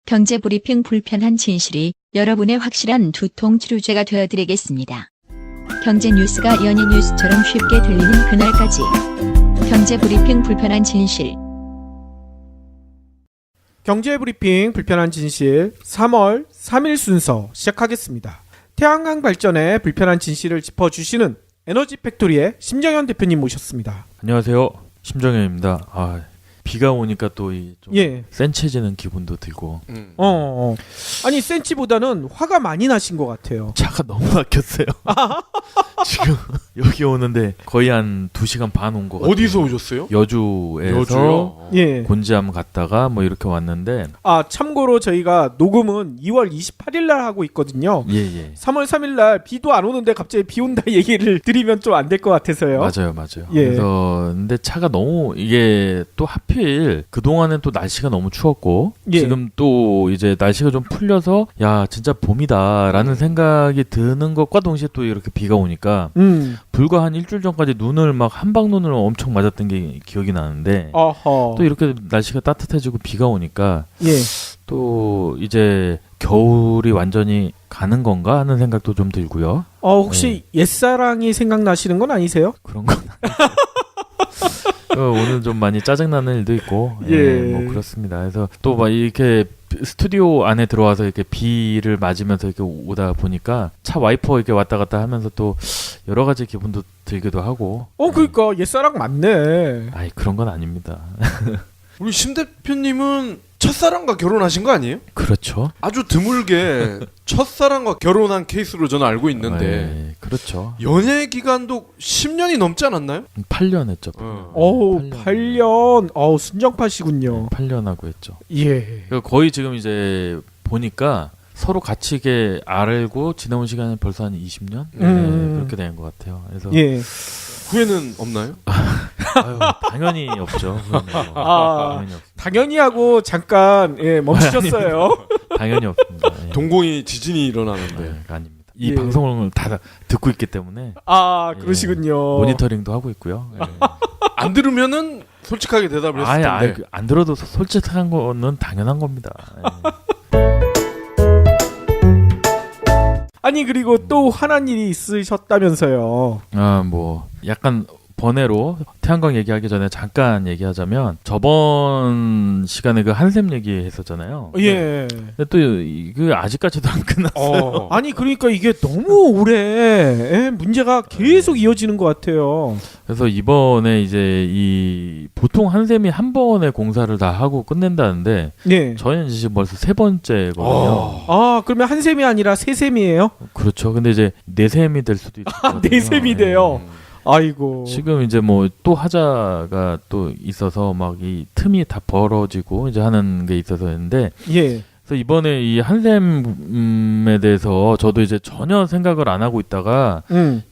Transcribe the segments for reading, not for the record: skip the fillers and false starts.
경제브리핑 불편한 진실이 여러분의 확실한 두통 치료제가 되어드리겠습니다. 경제 뉴스가 연예 뉴스처럼 쉽게 들리는 그날까지. 경제브리핑 불편한 진실. 경제브리핑 불편한 진실 3월 3일 순서 시작하겠습니다. 태양광 발전의 불편한 진실을 짚어주시는 에너지팩토리의 심정현 대표님 모셨습니다. 안녕하세요. 심정현입니다. 비가 오니까 또 좀 예. 센치해지는 기분도 들고 아니 센치보다는 화가 많이 나신 것 같아요. 차가 너무 막혔어요. 지금 여기 오는데 거의 한 2시간 반 온 것 같아요. 어디서 오셨어요? 여주에서 여주요? 예. 곤지암 갔다가 뭐 이렇게 왔는데 참고로 저희가 녹음은 2월 28일 날 하고 있거든요. 예. 3월 3일 날 비도 안 오는데 갑자기 비 온다 얘기를 드리면 좀 안 될 것 같아서요. 맞아요. 예. 그래서 근데 차가 너무 이게 또 하필 그동안은 또 날씨가 너무 추웠고 예. 지금 또 이제 날씨가 좀 풀려서 야 진짜 봄이다라는 생각이 드는 것과 동시에 또 이렇게 비가 오니까 불과 한 일주일 전까지 눈을 막 한방눈을 엄청 맞았던 게 기억이 나는데 어허. 또 이렇게 날씨가 따뜻해지고 비가 오니까 예. 또 이제 겨울이 완전히 가는 건가 하는 생각도 좀 들고요. 혹시 옛사랑이 생각나시는 건 아니세요? 그런 건 오늘 좀 많이 짜증나는 일도 있고 뭐 그렇습니다. 그래서 또 막 이렇게 스튜디오 안에 들어와서 이렇게 비를 맞으면서 이렇게 오다 보니까 차 와이퍼 이렇게 왔다 갔다 하면서 또 여러 가지 기분도 들기도 하고. 그러니까 옛사랑 맞네. 아이 그런 건 아닙니다. 우리 심 대표님은 첫사랑과 결혼하신 거 아니에요? 그렇죠. 아주 드물게 첫사랑과 결혼한 케이스로 저는 알고 있는데 네, 그렇죠. 연애 기간도 10년이 넘지 않았나요? 8년 했죠. 8년. 순정파시군요. 8년 하고 했죠. 예. 거의 지금 이제 보니까 서로 같이 이게 알고 지내온 시간이 벌써 한 20년? 그렇게 된 것 같아요. 그래서 예. 후회는 없나요? 당연히 없죠. 당연히 없습니다. 당연히 하고 잠깐 멈추셨어요. 당연히 없습니다. 예. 동공이 지진이 일어나는데. 아닙니다. 이 예. 방송을 다 듣고 있기 때문에 그러시군요. 모니터링도 하고 있고요. 안 들으면은 솔직하게 대답을 했을 텐데. 안 들어도 솔직한 거는 당연한 겁니다. 아니 그리고 또 화난 일이 있으셨다면서요. 뭐 약간 번외로 태양광 얘기하기 전에 잠깐 얘기하자면 저번 시간에 그 한샘 얘기했었잖아요. 예. 근데 또 그 아직까지도 안 끝났어요. 아니 그러니까 이게 너무 오래 문제가 계속 이어지는 것 같아요. 그래서 이번에 이제 이 보통 한샘이 한 번에 공사를 다 하고 끝낸다는데 네. 저희는 지금 벌써 3번째거든요. 그러면 한 셈이 아니라 세 셈이에요? 그렇죠. 근데 이제 4셈이 될 수도 있거든요. 네 셈이 돼요. 아이고. 지금 이제 뭐 또 하자가 또 있어서 막 이 틈이 다 벌어지고 이제 하는 게 있어서 했는데 예. 그래서 이번에 이 한샘에 대해서 저도 이제 전혀 생각을 안 하고 있다가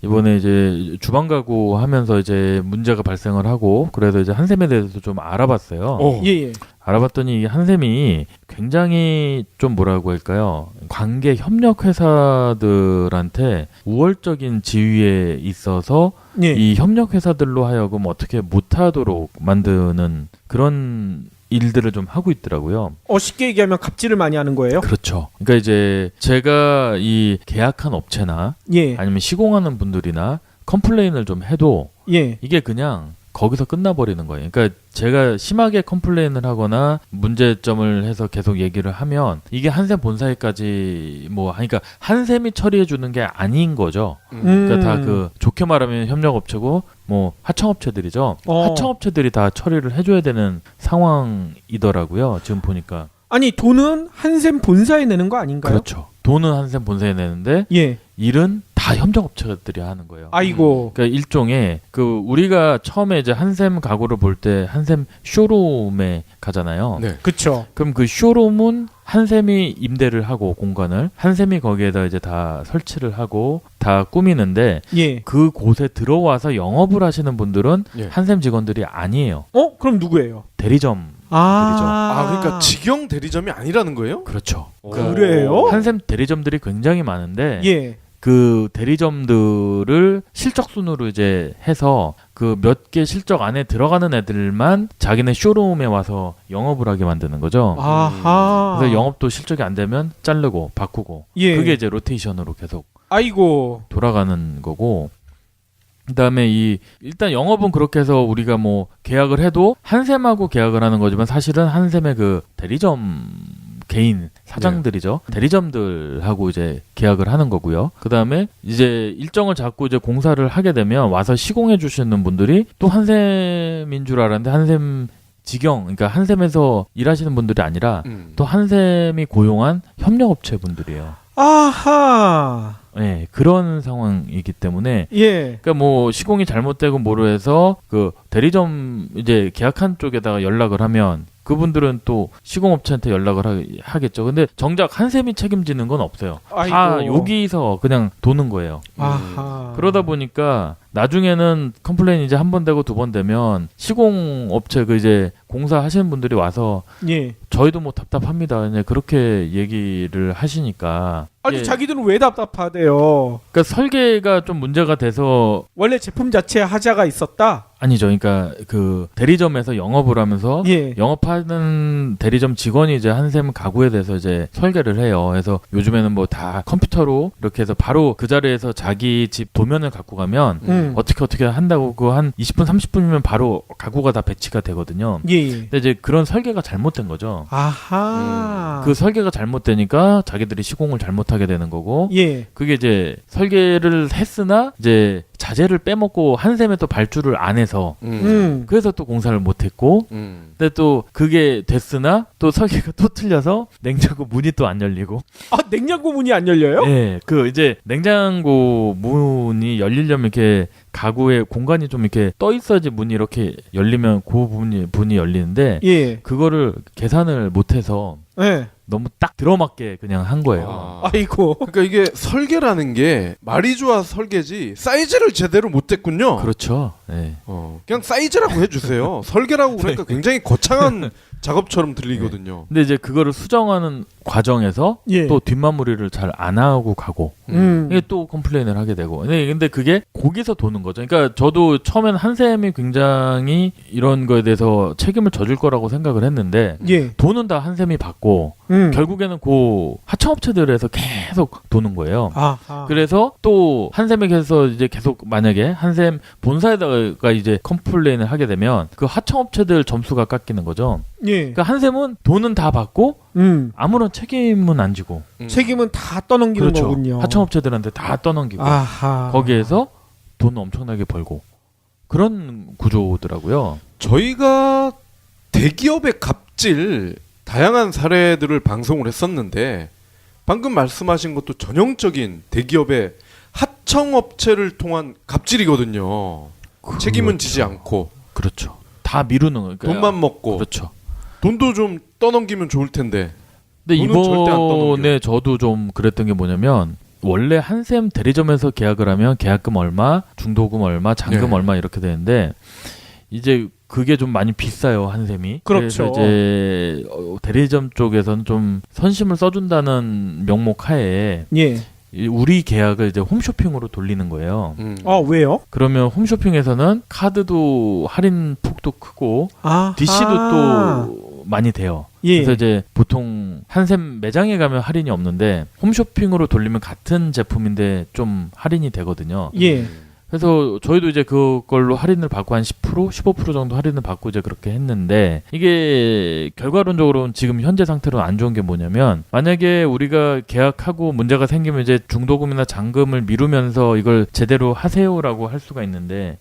이번에 이제 주방 가구 하면서 이제 문제가 발생을 하고 그래서 이제 한샘에 대해서 좀 알아봤어요. 예. 알아봤더니 이 한샘이 굉장히 좀 뭐라고 할까요? 관계 협력 회사들한테 우월적인 지위에 있어서 예. 이 협력 회사들로 하여금 어떻게 못하도록 만드는 그런 일들을 좀 하고 있더라고요. 쉽게 얘기하면 갑질을 많이 하는 거예요? 그렇죠. 그러니까 이제 제가 이 계약한 업체나 예. 아니면 시공하는 분들이나 컴플레인을 좀 해도 예. 이게 그냥 거기서 끝나버리는 거예요. 그러니까 제가 심하게 컴플레인을 하거나 문제점을 해서 계속 얘기를 하면 이게 한샘 본사에까지 그러니까 한샘이 처리해 주는 게 아닌 거죠. 그러니까 다 그 좋게 말하면 협력업체고 뭐 하청업체들이죠. 하청업체들이 다 처리를 해줘야 되는 상황이더라고요. 지금 보니까. 아니 돈은 한샘 본사에 내는 거 아닌가요? 그렇죠. 돈은 한샘 본사에 내는데 예. 일은 다 협력업체들이 하는 거예요. 아이고. 그러니까 일종의 그 우리가 처음에 이제 한샘 가구를 볼 때 한샘 쇼룸에 가잖아요. 네. 그렇죠. 그럼 그 쇼룸은 한샘이 임대를 하고 공간을 한샘이 거기에다 이제 다 설치를 하고 다 꾸미는데 예. 그 곳에 들어와서 영업을 하시는 분들은 예. 한샘 직원들이 아니에요. 그럼 누구예요? 대리점. 그러니까 직영 대리점이 아니라는 거예요? 그렇죠. 그래요? 한샘 대리점들이 굉장히 많은데 예. 그 대리점들을 실적순으로 이제 해서 그 몇 개 실적 안에 들어가는 애들만 자기네 쇼룸에 와서 영업을 하게 만드는 거죠. 아하. 그래서 영업도 실적이 안 되면 자르고 바꾸고 예. 그게 이제 로테이션으로 계속 아이고. 돌아가는 거고. 그다음에 일단 영업은 그렇게 해서 우리가 뭐 계약을 해도 한샘하고 계약을 하는 거지만 사실은 한샘의 그 대리점 개인 사장들이죠. 대리점들하고 이제 계약을 하는 거고요. 그다음에 이제 일정을 잡고 이제 공사를 하게 되면 와서 시공해 주시는 분들이 또 한샘인 줄 알았는데 한샘 직영, 그러니까 한샘에서 일하시는 분들이 아니라 또 한샘이 고용한 협력업체 분들이에요. 아하. 네, 그런 상황이기 때문에 예. 그러니까 뭐 시공이 잘못되고 뭐로 해서 그 대리점 이제 계약한 쪽에다가 연락을 하면 그분들은 또 시공업체한테 연락을 하겠죠. 근데 정작 한샘이 책임지는 건 없어요. 다 아이고. 여기서 그냥 도는 거예요. 아하. 그러다 보니까 나중에는 컴플레인 이제 한 번 되고 두 번 되면 시공업체 그 이제 공사하시는 분들이 와서 예. 저희도 뭐 답답합니다. 이제 그렇게 얘기를 하시니까 아니 이게 자기들은 왜 답답하대요? 그러니까 설계가 좀 문제가 돼서 원래 제품 자체에 하자가 있었다. 아니죠. 그러니까 그 대리점에서 영업을 하면서 예. 영업하는 대리점 직원이 이제 한샘 가구에 대해서 이제 설계를 해요. 그래서 요즘에는 뭐 다 컴퓨터로 이렇게 해서 바로 그 자리에서 자기 집 도면을 갖고 가면 어떻게 한다고 그 한 20분 30분이면 바로 가구가 다 배치가 되거든요. 예. 근데 이제 그런 설계가 잘못된 거죠. 아하. 그 설계가 잘못되니까 자기들이 시공을 잘못하게 되는 거고 예. 그게 이제 설계를 했으나 이제 자재를 빼먹고 한샘에 또 발주를 안 해서 그래서 또 공사를 못했고 근데 또 그게 됐으나 또 설계가 또 틀려서 냉장고 문이 또 안 열리고 아 냉장고 문이 안 열려요? 네, 그 이제 냉장고 문이 열리려면 이렇게 가구에 공간이 좀 이렇게 떠 있어야지 문이 이렇게 열리면 그 문이 열리는데 예. 그거를 계산을 못해서 예. 너무 딱 들어맞게 그냥 한 거예요. 아이고. 그러니까 이게 설계라는 게 말이 좋아 설계지 사이즈를 제대로 못 댔군요. 그렇죠. 네. 그냥 사이즈라고 해주세요. 설계라고 그러니까 굉장히 거창한 작업처럼 들리거든요. 근데 이제 그거를 수정하는 과정에서 예. 또 뒷마무리를 잘 안 하고 가고 이게 또 컴플레인을 하게 되고 근데 그게 거기서 도는 거죠. 그러니까 저도 처음엔 한샘이 굉장히 이런 거에 대해서 책임을 져줄 거라고 생각을 했는데 예. 돈은 다 한샘이 받고 결국에는 그 하청업체들에서 계속 도는 거예요. 아하. 그래서 또 한샘에게서 이제 계속 만약에 한샘 본사에다가 이제 컴플레인을 하게 되면 그 하청업체들 점수가 깎이는 거죠. 예. 그러니까 한샘은 돈은 다 받고 아무런 책임은 안 지고 책임은 다 떠넘기는 그렇죠. 거군요. 하청업체들한테 다 떠넘기고 아하. 거기에서 돈 엄청나게 벌고 그런 구조더라고요. 저희가 대기업의 갑질 다양한 사례들을 방송을 했었는데 방금 말씀하신 것도 전형적인 대기업의 하청업체를 통한 갑질이거든요. 책임은 지지 않고 그렇죠. 다 미루는 거예요. 돈만 먹고 그렇죠. 돈도 좀 떠넘기면 좋을 텐데. 근데 돈은 절대 안 이번에 떠넘겨요. 저도 좀 그랬던 게 뭐냐면 원래 한샘 대리점에서 계약을 하면 계약금 얼마, 중도금 얼마, 잔금 네. 얼마 이렇게 되는데 이제 그게 좀 많이 비싸요 한샘이. 그렇죠. 그래서 이제 대리점 쪽에서는 좀 선심을 써준다는 명목 하에 예. 우리 계약을 이제 홈쇼핑으로 돌리는 거예요. 아 왜요? 그러면 홈쇼핑에서는 카드도 할인 폭도 크고 아. DC도 또 많이 돼요. 예. 그래서 이제 보통 한샘 매장에 가면 할인이 없는데 홈쇼핑으로 돌리면 같은 제품인데 좀 할인이 되거든요. 예. 그래서 저희도 이제 그걸로 할인을 받고 한 10%, 15% 정도 할인을 받고 이제 그렇게 했는데 이게 결과론적으로는 지금 현재 상태로는 안 좋은 게 뭐냐면 만약에 우리가 계약하고 문제가 생기면 이제 중도금이나 잔금을 미루면서 이걸 제대로 하세요라고 할 수가 있는데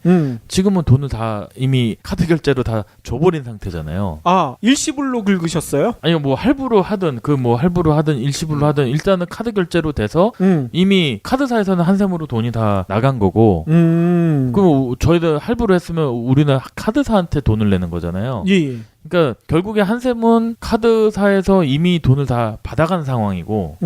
지금은 돈을 다 이미 카드 결제로 다 줘버린 상태잖아요. 아 일시불로 긁으셨어요? 아니 뭐 할부로 하든 그 뭐 할부로 하든 일시불로 하든 일단은 카드 결제로 돼서 이미 카드사에서는 한샘으로 돈이 다 나간 거고 그럼 저희들 할부로 했으면 우리는 카드사한테 돈을 내는 거잖아요. 예. 그러니까 결국에 한샘은 카드사에서 이미 돈을 다 받아간 상황이고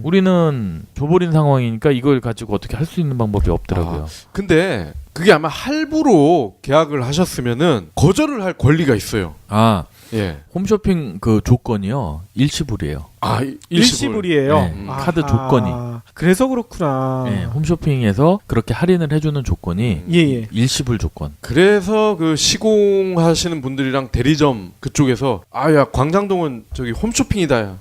우리는 줘버린 상황이니까 이걸 가지고 어떻게 할 수 있는 방법이 없더라고요. 근데 그게 아마 할부로 계약을 하셨으면은 거절을 할 권리가 있어요. 아 예. 홈쇼핑 그 조건이요. 일시불이에요. 아, 일시불이에요. 네, 카드 조건이. 그래서 그렇구나. 네, 홈쇼핑에서 그렇게 할인을 해주는 조건이 예. 일시불 조건. 그래서 그 시공하시는 분들이랑 대리점 그쪽에서 아야 광장동은 저기 홈쇼핑이다 야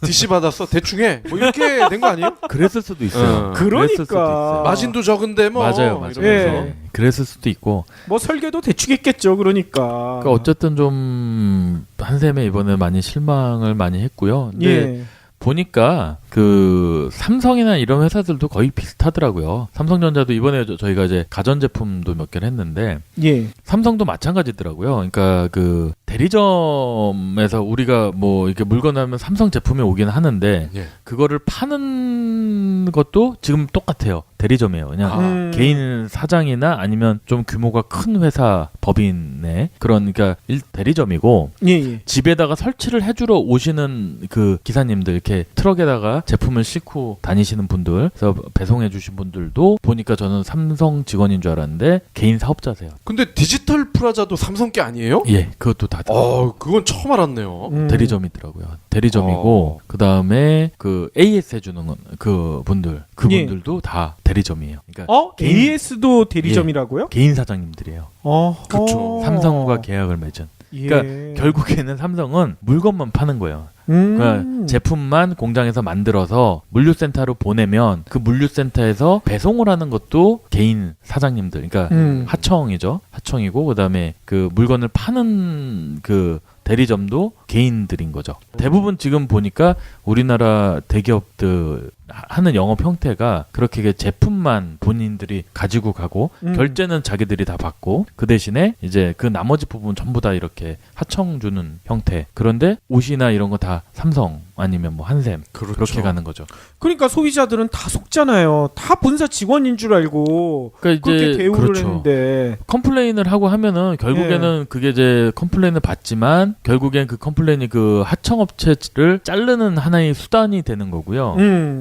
DC 받았어 대충 해뭐 이렇게 된 거 아니에요? 그랬을 수도 있어요. 그러니까. 그랬을 수도 있어요. 마진도 적은데 뭐 맞아요. 이러면서. 예. 그랬을 수도 있고. 뭐 설계도 대충 했겠죠. 그러니까. 그러니까 어쨌든 좀 한샘에 이번에 많이 실망을 많이 했고요. 근데 예. 보니까 그 삼성이나 이런 회사들도 거의 비슷하더라고요. 삼성전자도 이번에 저희가 이제 가전제품도 몇 개를 했는데 예. 삼성도 마찬가지더라고요. 그러니까 그 대리점에서 우리가 뭐 이렇게 물건 하면 삼성 제품이 오긴 하는데 예. 그거를 파는 것도 지금 똑같아요. 대리점이에요. 그냥 개인 사장이나 아니면 좀 규모가 큰 회사 법인의 그런 그러니까 대리점이고 예. 집에다가 설치를 해주러 오시는 그 기사님들 이렇게 트럭에다가 제품을 싣고 다니시는 분들 그래서 배송해 주신 분들도 보니까 저는 삼성 직원인 줄 알았는데 개인 사업자세요. 근데 디지털 프라자도 삼성 게 아니에요? 예, 그것도 다 그건 처음 알았네요. 대리점이더라고요. 대리점이고 그 다음에 그 AS 해주는 그 분들 그분들도 다 대리점이에요. 그러니까 AS도 대리점이라고요? 개인 사장님들이에요. 그쵸. 삼성과 계약을 맺은. 그러니까 결국에는 삼성은 물건만 파는 거예요. 그러니까 제품만 공장에서 만들어서 물류센터로 보내면 그 물류센터에서 배송을 하는 것도 개인 사장님들, 그러니까 하청이죠. 하청이고 그다음에 그 물건을 파는 그 대리점도 개인들인 거죠. 대부분 지금 보니까 우리나라 대기업들 하는 영업 형태가 그렇게 제품만 본인들이 가지고 가고 결제는 자기들이 다 받고 그 대신에 이제 그 나머지 부분 전부 다 이렇게 하청 주는 형태. 그런데 옷이나 이런 거 다 삼성 아니면 뭐 한샘 그렇죠. 그렇게 가는 거죠. 그러니까 소비자들은 다 속잖아요. 다 본사 직원인 줄 알고 그러니까 그렇게 이제 대우를 그렇죠. 했는데 컴플레인을 하고 하면은 결국에는 그게 이제 컴플레인을 받지만 결국엔 그 컴플레인이 그 하청업체를 자르는 하나의 수단이 되는 거고요.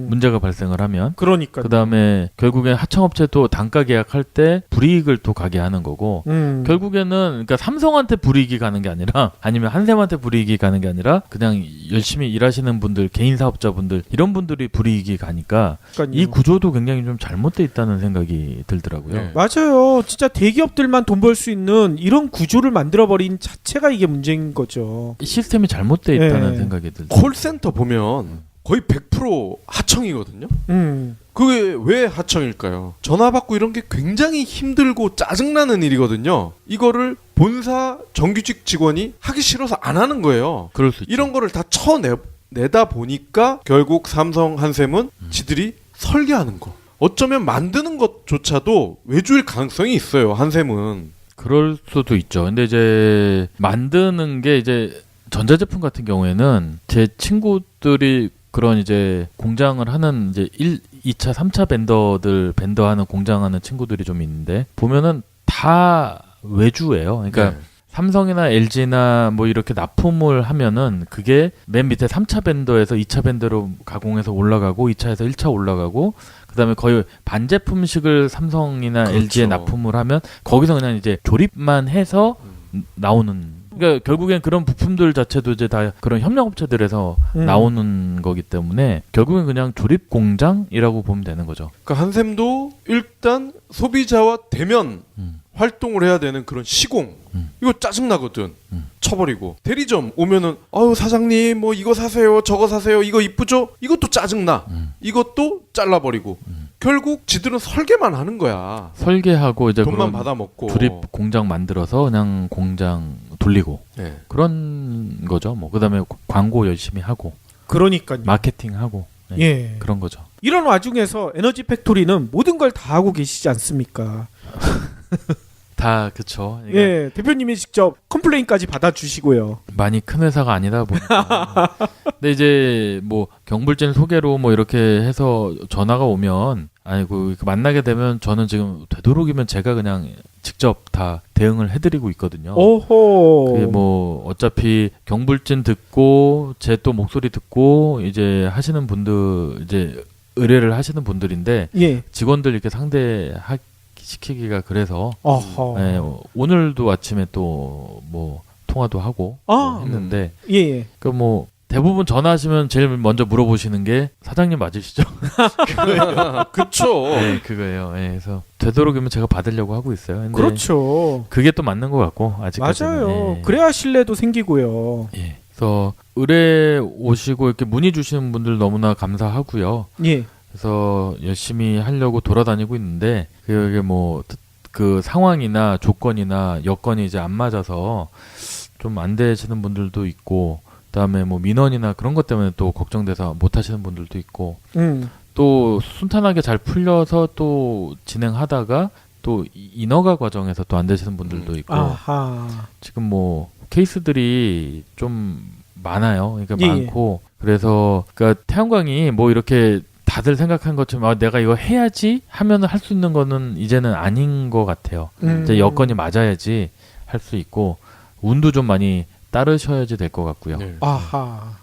문제가 발생을 하면 그러니까 그다음에 결국엔 하청업체도 단가 계약할 때 불이익을 또 가게 하는 거고 결국에는 그러니까 삼성한테 불이익이 가는 게 아니라 아니면 한샘한테 불이익이 가는 게 아니라 그냥 열심히 일하시는 분들 개인 사업자분들 이런 분들이 불이익이 가니까 이 구조도 굉장히 좀 잘못돼 있다는 생각이 들더라고요. 네. 맞아요. 진짜 대기업들만 돈 벌 수 있는 이런 구조를 만들어버린 자체가 이게 문제인 거죠. 시스템이 잘못돼 있다는 네. 생각이 들더라고요. 콜센터 보면 거의 100% 하청이거든요. 음. 그게 왜 하청일까요? 전화 받고 이런 게 굉장히 힘들고 짜증나는 일이거든요. 이거를 본사 정규직 직원이 하기 싫어서 안 하는 거예요. 그럴 수 있죠. 이런 거를 다 쳐내다 보니까 결국 삼성 한샘은 지들이 설계하는 거 어쩌면 만드는 것조차도 외주일 가능성이 있어요. 한샘은. 그럴 수도 있죠. 근데 이제 만드는 게 이제 전자제품 같은 경우에는 제 친구들이 그런 이제 공장을 하는 이제 2차, 3차 벤더하는 공장하는 친구들이 좀 있는데 보면은 다 외주예요. 그러니까 네. 삼성이나 LG나 뭐 이렇게 납품을 하면은 그게 맨 밑에 3차 벤더에서 2차 벤더로 가공해서 올라가고 2차에서 1차 올라가고 그다음에 거의 반제품식을 삼성이나 그렇죠. LG에 납품을 하면 거기서 그냥 이제 조립만 해서 나오는 그러니까 결국엔 그런 부품들 자체도 이제 다 그런 협력업체들에서 나오는 거기 때문에 결국엔 그냥 조립 공장이라고 보면 되는 거죠. 그러니까 한샘도 일단 소비자와 대면 활동을 해야 되는 그런 시공 이거 짜증나거든. 쳐버리고 대리점 오면은 아유 사장님 뭐 이거 사세요 저거 사세요 이거 이쁘죠 이것도 짜증나 이것도 잘라버리고 결국 지들은 설계만 하는 거야. 설계하고 이제 돈만 그런 받아먹고 조립 공장 만들어서 그냥 공장 돌리고 네. 그런 거죠. 뭐 그다음에 광고 열심히 하고 그러니까요. 마케팅하고 네. 예. 그런 거죠. 이런 와중에서 에너지 팩토리는 모든 걸 다 하고 계시지 않습니까? 다 그쵸. 예, 대표님이 직접 컴플레인까지 받아주시고요. 많이 큰 회사가 아니다 보니까. 근데 이제 뭐 경불진 소개로 뭐 이렇게 해서 전화가 오면 아이고 만나게 되면 저는 지금 되도록이면 제가 그냥 직접 다 대응을 해드리고 있거든요. 오호. 그게 뭐 어차피 경불진 듣고 제 또 목소리 듣고 이제 하시는 분들 이제 의뢰를 하시는 분들인데 예. 직원들 이렇게 시키기가 그래서 어허. 네, 오늘도 아침에 또 뭐 통화도 하고 아. 했는데 예, 예. 그 뭐 대부분 전화하시면 제일 먼저 물어보시는 게 사장님 맞으시죠? 그쵸. 네, 그거예요. 네, 그래서 되도록이면 제가 받으려고 하고 있어요. 근데 그렇죠. 그게 또 맞는 것 같고 아직까지는. 맞아요. 예. 그래야 신뢰도 생기고요. 예. 그래서 의뢰 오시고 이렇게 문의 주시는 분들 너무나 감사하고요. 예. 그래서 열심히 하려고 돌아다니고 있는데 그게 뭐 그 상황이나 조건이나 여건이 이제 안 맞아서 좀 안 되시는 분들도 있고 그다음에 뭐 민원이나 그런 것 때문에 또 걱정돼서 못 하시는 분들도 있고 또 순탄하게 잘 풀려서 또 진행하다가 또 인허가 과정에서 또 안 되시는 분들도 있고 아하. 지금 뭐 케이스들이 좀 많아요. 그러니까 예, 많고 그래서 그러니까 태양광이 뭐 이렇게 다들 생각한 것처럼 아, 내가 이거 해야지 하면 할 수 있는 거는 이제는 아닌 것 같아요. 이제 여건이 맞아야지 할 수 있고 운도 좀 많이 따르셔야지 될 것 같고요. 네. 아하.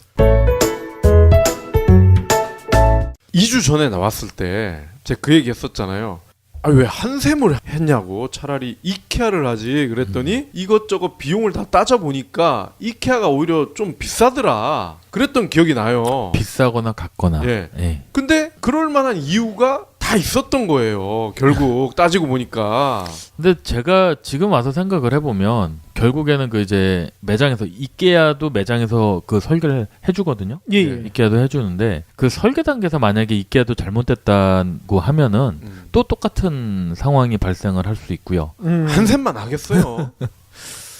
2주 전에 나왔을 때 제가 그 얘기 했었잖아요. 아, 왜 한샘을 했냐고 차라리 이케아를 하지 그랬더니 이것저것 비용을 다 따져보니까 이케아가 오히려 좀 비싸더라 그랬던 기억이 나요. 비싸거나 같거나. 예. 예. 근데 그럴 만한 이유가 다 있었던 거예요. 결국 따지고 보니까. 근데 제가 지금 와서 생각을 해보면 결국에는 그 이제 매장에서 이케아도 매장에서 그 설계를 해주거든요. 예, 예. 이케아도 해주는데 그 설계 단계에서 만약에 이케아도 잘못됐다고 하면은 또 똑같은 상황이 발생을 할 수 있고요. 한샘만 하겠어요.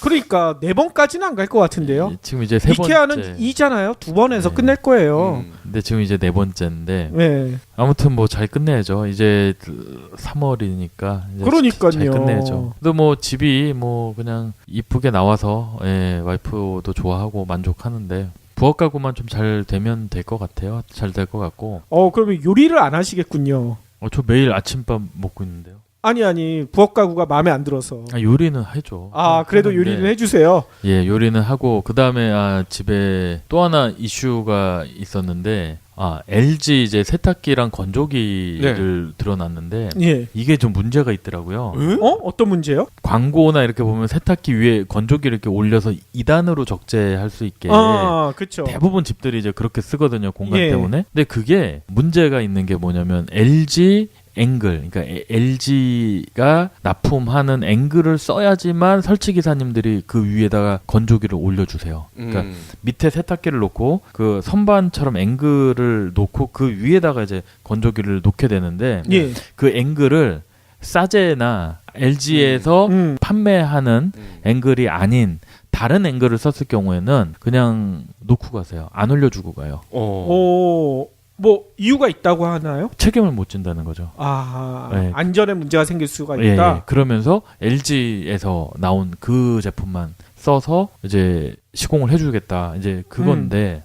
그러니까 4번까지는 안 갈 것 같은데요. 지금 이제 세 번째. 이케아는 2잖아요. 2번에서 네. 끝낼 거예요. 근데 지금 이제 4번째인데 네. 아무튼 뭐 잘 끝내야죠. 이제 3월이니까 그러니까요. 잘 끝내야죠. 근데 뭐 집이 뭐 그냥 이쁘게 나와서 예, 와이프도 좋아하고 만족하는데 부엌 가구만 좀 잘 되면 될 것 같아요. 잘 될 것 같고. 그러면 요리를 안 하시겠군요. 저 매일 아침밥 먹고 있는데요. 아니 부엌 가구가 마음에 안 들어서. 요리는 해줘. 그래도 하는데, 요리는 해주세요. 예, 요리는 하고 그 다음에 집에 또 하나 이슈가 있었는데 LG 이제 세탁기랑 건조기를 들어놨는데 예. 이게 좀 문제가 있더라고요. 어떤 문제요? 광고나 이렇게 보면 세탁기 위에 건조기를 이렇게 올려서 2단으로 적재할 수 있게 그렇죠. 대부분 집들이 이제 그렇게 쓰거든요. 공간 예. 때문에. 근데 그게 문제가 있는 게 뭐냐면 LG 앵글, 그러니까 LG가 납품하는 앵글을 써야지만 설치 기사님들이 그 위에다가 건조기를 올려주세요. 그러니까 밑에 세탁기를 놓고 그 선반처럼 앵글을 놓고 그 위에다가 이제 건조기를 놓게 되는데 예. 그 앵글을 싸제나 LG에서 판매하는 앵글이 아닌 다른 앵글을 썼을 경우에는 그냥 놓고 가세요. 안 올려주고 가요. 뭐 이유가 있다고 하나요? 책임을 못 진다는 거죠. 네. 안전에 문제가 생길 수가 있다. 예. 그러면서 LG에서 나온 그 제품만 써서 이제 시공을 해주겠다. 이제 그건데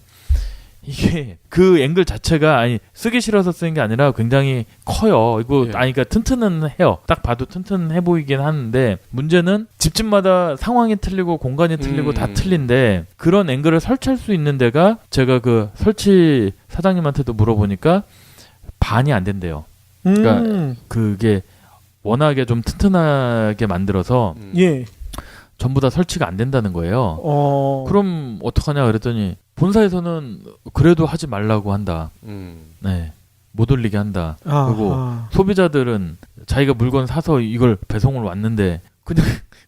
이게 그 앵글 자체가 쓰기 싫어서 쓰는 게 아니라 굉장히 커요. 이거 그러니까 튼튼은 해요. 딱 봐도 튼튼해 보이긴 하는데 문제는 집집마다 상황이 틀리고 공간이 틀리고 다 틀린데 그런 앵글을 설치할 수 있는 데가 제가 그 설치 사장님한테도 물어보니까 반이 안 된대요. 그러니까 그게 워낙에 좀 튼튼하게 만들어서 예. 전부 다 설치가 안 된다는 거예요. 그럼 어떡하냐 그랬더니 본사에서는 그래도 하지 말라고 한다. 네, 못 올리게 한다. 그리고 소비자들은 자기가 물건 사서 이걸 배송을 왔는데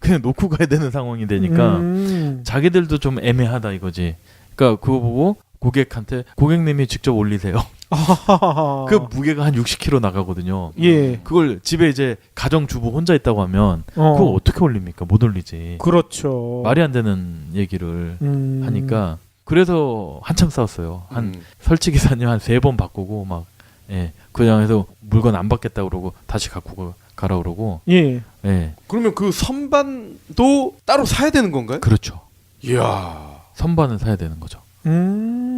그냥 놓고 가야 되는 상황이 되니까 자기들도 좀 애매하다 이거지. 그러니까 그거 보고 고객한테 고객님이 직접 올리세요. 그 무게가 한 60kg 나가거든요. 예. 그걸 집에 이제 가정주부 혼자 있다고 하면 그걸 어떻게 올립니까? 못 올리지. 그렇죠. 말이 안 되는 얘기를 하니까 그래서 한참 싸웠어요. 설치 기사님 한 3번 바꾸고 막 그냥 해서 물건 안 받겠다 그러고 다시 갖고 가라 그러고. 예. 그러면 그 선반도 따로 사야 되는 건가요? 그렇죠. 이야. 선반은 사야 되는 거죠.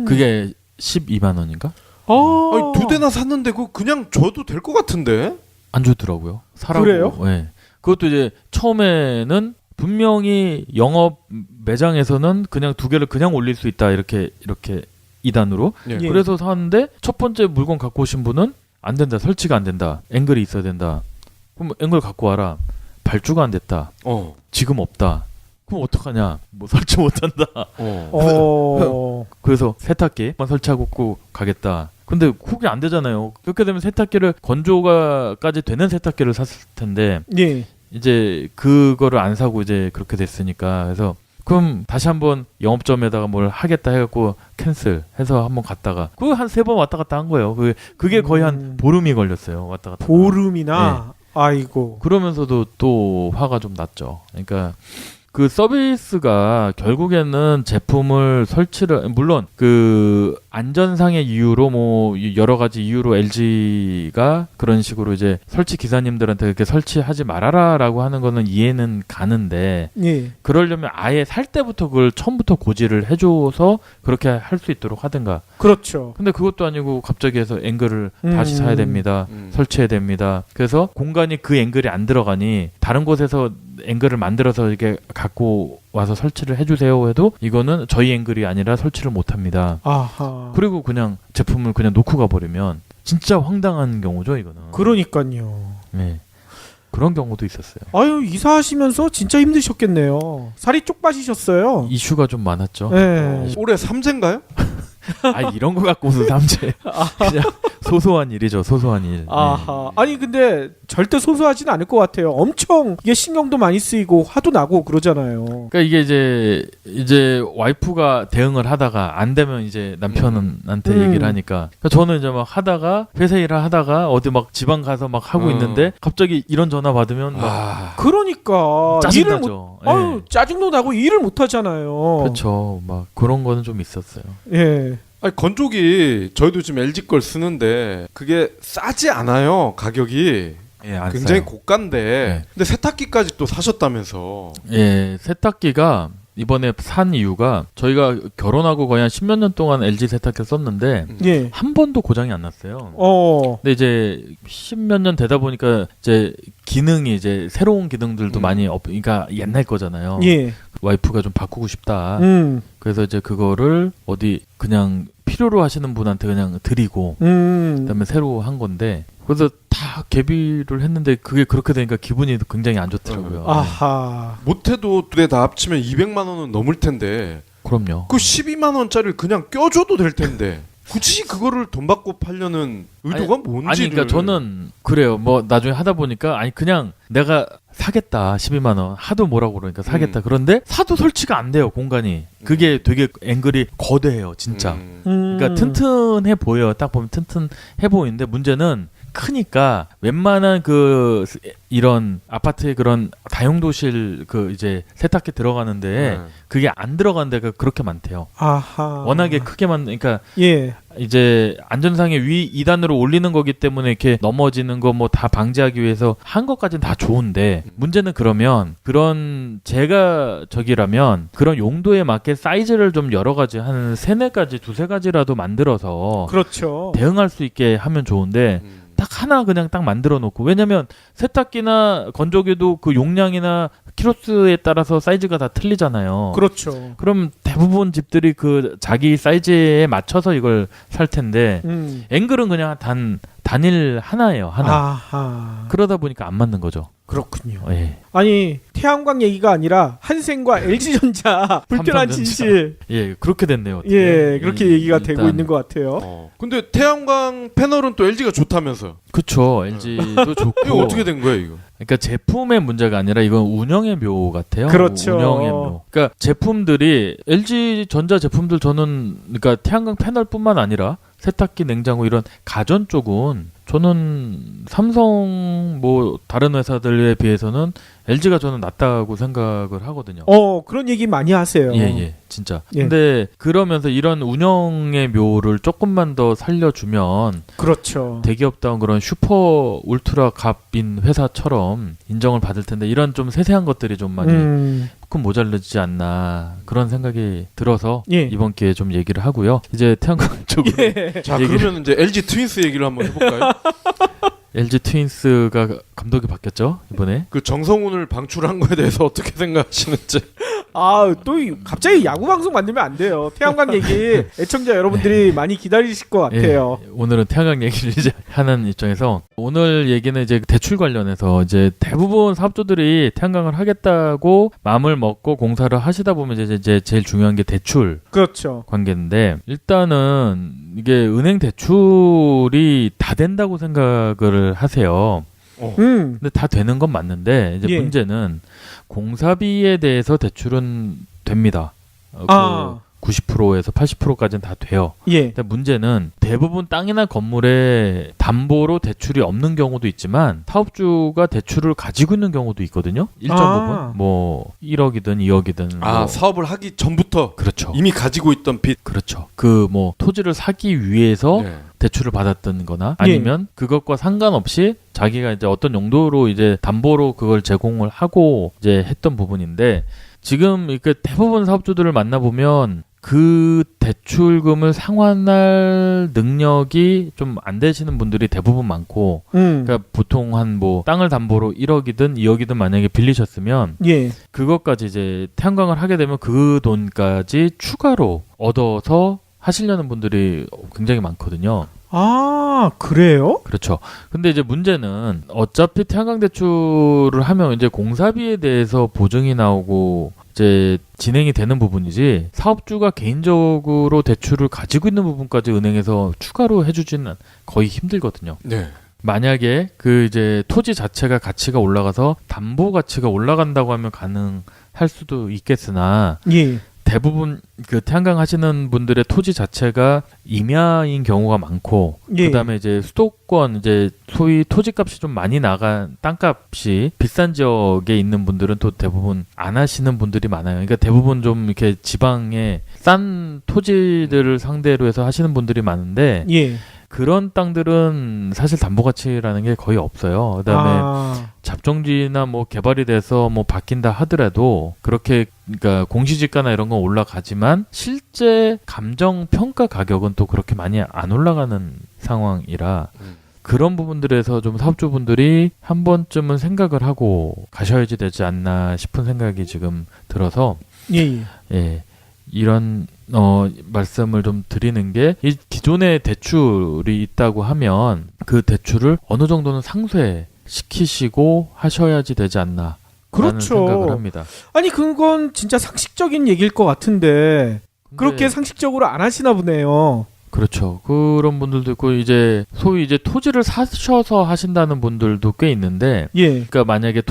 그게 12만 원인가? 아니, 2대나 샀는데 그거 그냥 줘도 될 것 같은데? 안 주더라고요. 사라고. 그래요? 네. 그것도 이제 처음에는 분명히 영업 매장에서는 그냥 2개를 그냥 올릴 수 있다 이렇게 2단으로. 예. 그래서 샀는데 첫 번째 물건 갖고 오신 분은 안 된다. 설치가 안 된다. 앵글이 있어야 된다. 그럼 앵글 갖고 와라. 발주가 안 됐다. 지금 없다. 그럼 어떡하냐? 뭐 설치 못한다. 그래서 세탁기만 설치하고 꼭 가겠다. 근데 그게 안 되잖아요. 그렇게 되면 세탁기를 건조가까지 되는 세탁기를 샀을 텐데 예. 이제 그거를 안 사고 이제 그렇게 됐으니까 그래서 그럼 다시 한번 영업점에다가 뭘 하겠다 해갖고 캔슬해서 한번 갔다가 그거 한 3번 왔다 갔다 한 거예요. 그게 거의 한 보름이 걸렸어요. 왔다 갔다. 보름이나 아이고. 그러면서도 또 화가 좀 났죠. 그러니까 그 서비스가 결국에는 제품을 설치를 물론 그 안전상의 이유로 뭐 여러 가지 이유로 LG가 그런 식으로 이제 설치 기사님들한테 그렇게 설치하지 말아라라고 하는 거는 이해는 가는데 예. 그러려면 아예 살 때부터 그걸 처음부터 고지를 해줘서 그렇게 할 수 있도록 하든가. 그렇죠. 근데 그것도 아니고 갑자기 해서 앵글을 다시 사야 됩니다. 음. 설치해야 됩니다. 그래서 공간이 그 앵글이 안 들어가니 다른 곳에서 앵글을 만들어서 이렇게 갖고 와서 설치를 해주세요 해도 이거는 저희 앵글이 아니라 설치를 못합니다. 아하. 그리고 그냥 제품을 그냥 놓고 가버리면 진짜 황당한 경우죠 이거는. 그러니까요. 네. 그런 경우도 있었어요. 아유, 이사하시면서 진짜 힘드셨겠네요. 살이 쪽 빠지셨어요. 이슈가 좀 많았죠. 네. 올해 3세인가요? 아 이런 거 갖고 무슨 삼재. 그냥 소소한 일이죠. 소소한 일. 아하. 아니 근데 절대 소소하진 않을 것 같아요. 엄청 이게 신경도 많이 쓰이고 화도 나고 그러잖아요. 그러니까 이게 이제 와이프가 대응을 하다가 안 되면 이제 남편한테 얘기를 하니까 그러니까 저는 이제 막 하다가 회사 일을 하다가 어디 막 지방 가서 막 하고 있는데 갑자기 이런 전화 받으면 막 그러니까 일을 못 짜증나죠. 아유, 짜증도 나고 일을 못 하잖아요. 그렇죠. 막 그런 거는 좀 있었어요. 예. 아니, 건조기 저희도 지금 LG 걸 쓰는데 그게 싸지 않아요. 가격이 예, 안 굉장히 싸요. 고가인데 네. 근데 세탁기까지 또 사셨다면서. 예, 세탁기가 이번에 산 이유가 저희가 결혼하고 거의 한 10몇 년 동안 LG 세탁기를 썼는데 예. 한 번도 고장이 안 났어요. 근데 이제 10몇 년 되다 보니까 이제 기능이 이제 새로운 기능들도 많이 그러니까 옛날 거잖아요. 예. 와이프가 좀 바꾸고 싶다. 그래서 이제 그거를 어디 그냥 필요로 하시는 분한테 그냥 드리고 그다음에 새로 한 건데 그래서 다 개비를 했는데 그게 그렇게 되니까 기분이 굉장히 안 좋더라고요. 아하. 못해도 두 대 다 합치면 200만 원은 넘을 텐데 그럼요. 그 12만 원짜리를 그냥 껴줘도 될 텐데 굳이 그거를 돈 받고 팔려는 의도가 뭔지를. 아니 그러니까 저는 그래요. 뭐 나중에 하다 보니까 아니 그냥 내가 사겠다 12만 원 하도 뭐라고 그러니까 사겠다. 그런데 사도 설치가 안 돼요 공간이. 그게 되게 앵글이 거대해요 진짜. 그러니까 튼튼해 보여요. 딱 보면 튼튼해 보이는데 문제는 크니까 웬만한 그 이런 아파트의 그런 다용도실 그 이제 세탁기 들어가는데 그게 안 들어간 데가 그렇게 많대요. 아하. 워낙에 크게만 그러니까 예. 이제 안전상의 위 2단으로 올리는 거기 때문에 이렇게 넘어지는 거 뭐 다 방지하기 위해서 한 것까지는 다 좋은데 문제는 그러면 그런 제가 저기라면 그런 용도에 맞게 사이즈를 좀 여러 가지 한 3-4가지 2-3가지라도 만들어서 그렇죠. 대응할 수 있게 하면 좋은데 딱 하나 그냥 딱 만들어 놓고 왜냐면 세탁기나 건조기도 그 용량이나 키로수에 따라서 사이즈가 다 틀리잖아요. 그렇죠. 그럼 대부분 집들이 그 자기 사이즈에 맞춰서 이걸 살 텐데 앵글은 그냥 단일 하나예요. 하나. 아하. 그러다 보니까 안 맞는 거죠. 그렇군요. 예. 아니 태양광 얘기가 아니라 한생과 LG전자 불편한 삼성전자. 진실. 예, 그렇게 됐네요. 어떻게. 예, 그렇게 얘기가 되고 일단 있는 것 같아요. 근데 태양광 패널은 또 LG가 좋다면서. 그쵸. LG도 좋고. 이거 어떻게 된 거예요, 이거? 그러니까 제품의 문제가 아니라 이건 운영의 묘 같아요. 그렇죠. 운영의 묘. 그러니까 제품들이 LG 전자 제품들 저는 그러니까 태양광 패널뿐만 아니라 세탁기, 냉장고 이런 가전 쪽은 저는 삼성 뭐 다른 회사들에 비해서는 LG가 저는 낫다고 생각을 하거든요. 그런 얘기 많이 하세요. 예, 진짜. 예. 근데 그러면서 이런 운영의 묘를 조금만 더 살려주면 그렇죠. 대기업다운 그런 슈퍼 울트라 갑인 회사처럼 인정을 받을 텐데 이런 좀 세세한 것들이 좀 많이 조금 모자르지 않나 그런 생각이 들어서 예. 이번 기회에 좀 얘기를 하고요. 이제 태양광 쪽으로 예. 자, 얘기를- 그러면 이제 LG 트윈스 얘기를 한번 해볼까요? LG 트윈스가 감독이 바뀌었죠 이번에. 그 정성훈을 방출한 거에 대해서 어떻게 생각하시는지. 또 갑자기 야구 방송 만들면 안 돼요. 태양광 얘기 애청자 여러분들이 많이 기다리실 것 같아요. 예, 오늘은 태양광 얘기를 이제 하는 입장에서 오늘 얘기는 이제 대출 관련해서 이제 대부분 사업주들이 태양광을 하겠다고 마음을 먹고 공사를 하시다 보면 이제 제일 중요한 게 대출 그렇죠. 관계인데 일단은 이게 은행 대출이 다 된다고 생각을 하세요. 근데 다 되는 건 맞는데 이제 예. 문제는 공사비에 대해서 대출은 됩니다. 90%에서 80%까지는 다 돼요. 예. 근데 문제는 대부분 땅이나 건물에 담보로 대출이 없는 경우도 있지만 사업주가 대출을 가지고 있는 경우도 있거든요. 일정 부분 뭐 1억이든 2억이든 뭐. 사업을 하기 전부터 그렇죠. 이미 가지고 있던 빚. 그렇죠. 그 뭐 토지를 사기 위해서 네. 대출을 받았던 거나 아니면 그것과 상관없이 자기가 이제 어떤 용도로 이제 담보로 그걸 제공을 하고 이제 했던 부분인데 지금 이렇게 대부분 사업주들을 만나보면 그 대출금을 상환할 능력이 좀 안 되시는 분들이 대부분 많고 그러니까 보통 한 뭐 땅을 담보로 1억이든 2억이든 만약에 빌리셨으면 예. 그것까지 이제 태양광을 하게 되면 그 돈까지 추가로 얻어서 하시려는 분들이 굉장히 많거든요. 그래요? 그렇죠. 근데 이제 문제는 어차피 태양광 대출을 하면 이제 공사비에 대해서 보증이 나오고 이제 진행이 되는 부분이지 사업주가 개인적으로 대출을 가지고 있는 부분까지 은행에서 추가로 해주지는 거의 힘들거든요. 네. 만약에 그 이제 토지 자체가 가치가 올라가서 담보 가치가 올라간다고 하면 가능할 수도 있겠으나 예. 대부분 그 태양광 하시는 분들의 토지 자체가 임야인 경우가 많고 그다음에 이제 수도권 이제 소위 토지값이 좀 많이 나간 땅값이 비싼 지역에 있는 분들은 또 대부분 안 하시는 분들이 많아요. 그러니까 대부분 좀 이렇게 지방에 싼 토지들을 상대로 해서 하시는 분들이 많은데 그런 땅들은 사실 담보 가치라는 게 거의 없어요. 그다음에 잡종지나 뭐 개발이 돼서 뭐 바뀐다 하더라도 그렇게 그러니까 공시지가나 이런 건 올라가지만 실제 감정 평가 가격은 또 그렇게 많이 안 올라가는 상황이라 그런 부분들에서 좀 사업주분들이 한 번쯤은 생각을 하고 가셔야지 되지 않나 싶은 생각이 지금 들어서 예. 이런 말씀을 좀 드리는 게 이 기존의 대출이 있다고 하면 그 대출을 어느 정도는 상쇄시키시고 하셔야지 되지 않나 라는 생각을 합니다. 아니 그건 진짜 상식적인 얘기일 것 같은데 그렇게 상식적으로 안 하시나 보네요. 그렇죠. 그런 분들도 있고 이제 소위 이제 토지를 사셔서 하신다는 분들도 꽤 있는데 그러니까 만약에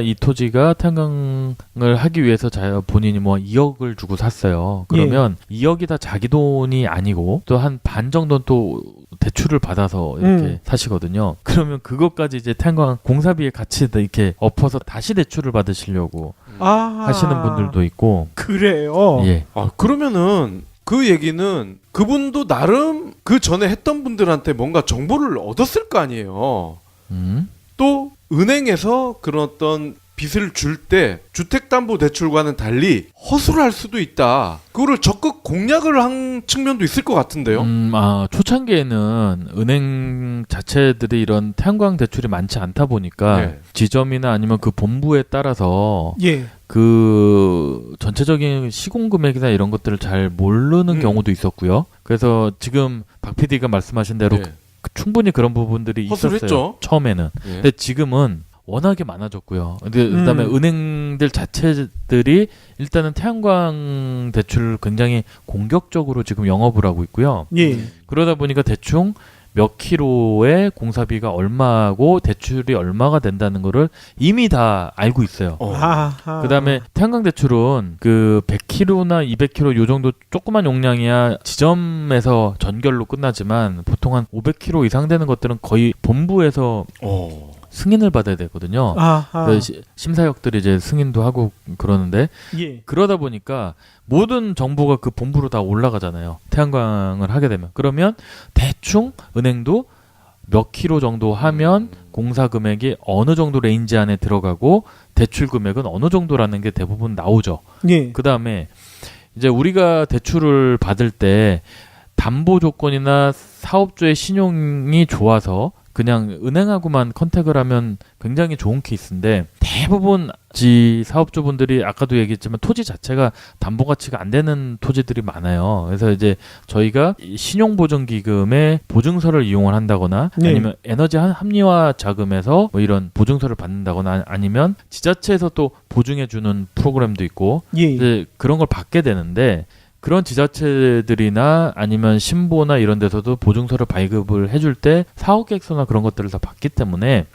이 토지가 태양광을 하기 위해서 본인이 뭐 2억을 주고 샀어요. 그러면 2억이 다 자기 돈이 아니고 또 한 반 정도는 또 대출을 받아서 이렇게 사시거든요. 그러면 그것까지 이제 태양광 공사비의 같이 이렇게 엎어서 다시 대출을 받으시려고 하시는 분들도 있고. 그래요? 예. 그러면은 그 얘기는 그분도 나름 그 전에 했던 분들한테 뭔가 정보를 얻었을 거 아니에요. 또 은행에서 그런 어떤 빚을 줄 때 주택담보대출과는 달리 허술을 할 수도 있다. 그거를 적극 공략을 한 측면도 있을 것 같은데요. 초창기에는 은행 자체들이 이런 태양광 대출이 많지 않다 보니까 지점이나 아니면 그 본부에 따라서 그 전체적인 시공 금액이나 이런 것들을 잘 모르는 경우도 있었고요. 그래서 지금 박 PD가 말씀하신 대로 충분히 그런 부분들이 허술했죠. 있었어요. 처음에는. 근데 지금은 워낙에 많아졌고요. 그다음에 은행들 자체들이 일단은 태양광 대출을 굉장히 공격적으로 지금 영업을 하고 있고요. 그러다 보니까 대충 몇 킬로의 공사비가 얼마고 대출이 얼마가 된다는 거를 이미 다 알고 있어요. 그다음에 태양광 대출은 그 100킬로나 200킬로 요 정도 조그만 용량이야 지점에서 전결로 끝나지만 보통 한 500킬로 이상 되는 것들은 거의 본부에서 승인을 받아야 되거든요. 심사역들이 이제 승인도 하고 그러는데 그러다 보니까 모든 정보가 그 본부로 다 올라가잖아요. 태양광을 하게 되면. 그러면 대충 은행도 몇 킬로 정도 하면 공사 금액이 어느 정도 레인지 안에 들어가고 대출 금액은 어느 정도라는 게 대부분 나오죠. 그다음에 이제 우리가 대출을 받을 때 담보 조건이나 사업주의 신용이 좋아서 그냥 은행하고만 컨택을 하면 굉장히 좋은 케이스인데 대부분 사업주분들이 아까도 얘기했지만 토지 자체가 담보 가치가 안 되는 토지들이 많아요. 그래서 이제 저희가 신용보증기금의 보증서를 이용을 한다거나 네. 아니면 에너지 합리화 자금에서 뭐 이런 보증서를 받는다거나 아니면 지자체에서 또 보증해주는 프로그램도 있고 예. 이제 그런 걸 받게 되는데 그런 지자체들이나 아니면 신보나 이런 데서도 보증서를 발급을 해줄 때 사업계획서나 그런 것들을 다 받기 때문에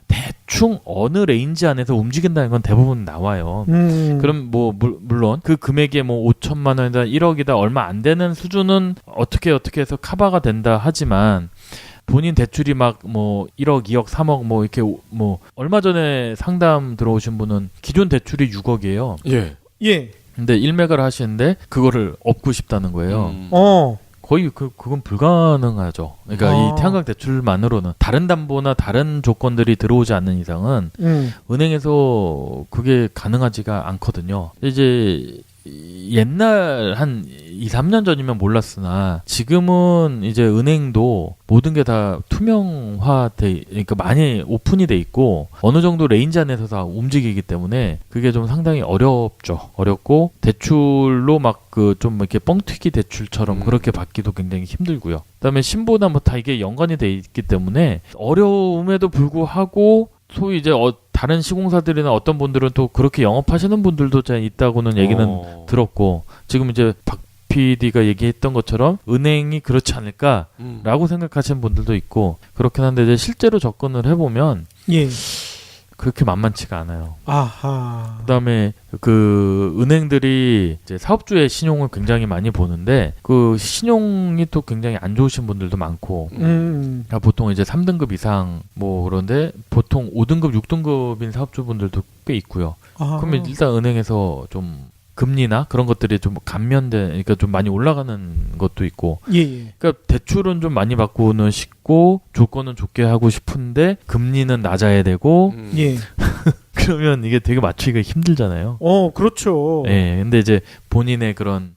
대충 어느 레인지 안에서 움직인다는 건 대부분 나와요. 그럼 뭐 물론 그 금액이 뭐 5천만 원이다 1억이다 얼마 안 되는 수준은 어떻게 해서 커버가 된다 하지만 본인 대출이 막 뭐 1억, 2억, 3억 뭐 이렇게 뭐 얼마 전에 상담 들어오신 분은 기존 대출이 6억이에요. 예. 예. 근데 1매가를 하시는데 그거를 업고 싶다는 거예요. 거의 그건 불가능하죠. 그러니까 이 태양광 대출만으로는 다른 담보나 다른 조건들이 들어오지 않는 이상은 은행에서 그게 가능하지가 않거든요. 이제 옛날 한 2, 3년 전이면 몰랐으나 지금은 이제 은행도 모든 게 다 그러니까 많이 오픈이 돼 있고 어느 정도 레인지 안에서 다 움직이기 때문에 그게 좀 상당히 어렵고 대출로 막 그 좀 이렇게 뻥튀기 대출처럼 그렇게 받기도 굉장히 힘들고요. 그다음에 신보나 뭐 다 이게 연관이 돼 있기 때문에 어려움에도 불구하고 소위 이제 다른 시공사들이나 어떤 분들은 또 그렇게 영업하시는 분들도 있다고는 얘기는 들었고 지금 이제 박 PD가 얘기했던 것처럼 은행이 그렇지 않을까라고 생각하시는 분들도 있고 그렇긴 한데 이제 실제로 접근을 해보면 예. 그렇게 만만치가 않아요. 아하. 그다음에 그 은행들이 이제 사업주의 신용을 굉장히 많이 보는데 그 신용이 또 굉장히 안 좋으신 분들도 많고 그러니까 보통 이제 3등급 이상 뭐 그런데 보통 5등급, 6등급인 사업주분들도 꽤 있고요. 그러면 일단 은행에서 좀 금리나 그런 것들이 좀 그러니까 좀 많이 올라가는 것도 있고. 예. 그러니까 대출은 좀 많이 받고는 싶고 조건은 좋게 하고 싶은데 금리는 낮아야 되고. 예. 그러면 이게 되게 맞추기가 힘들잖아요. 그렇죠. 예. 근데 이제 본인의 그런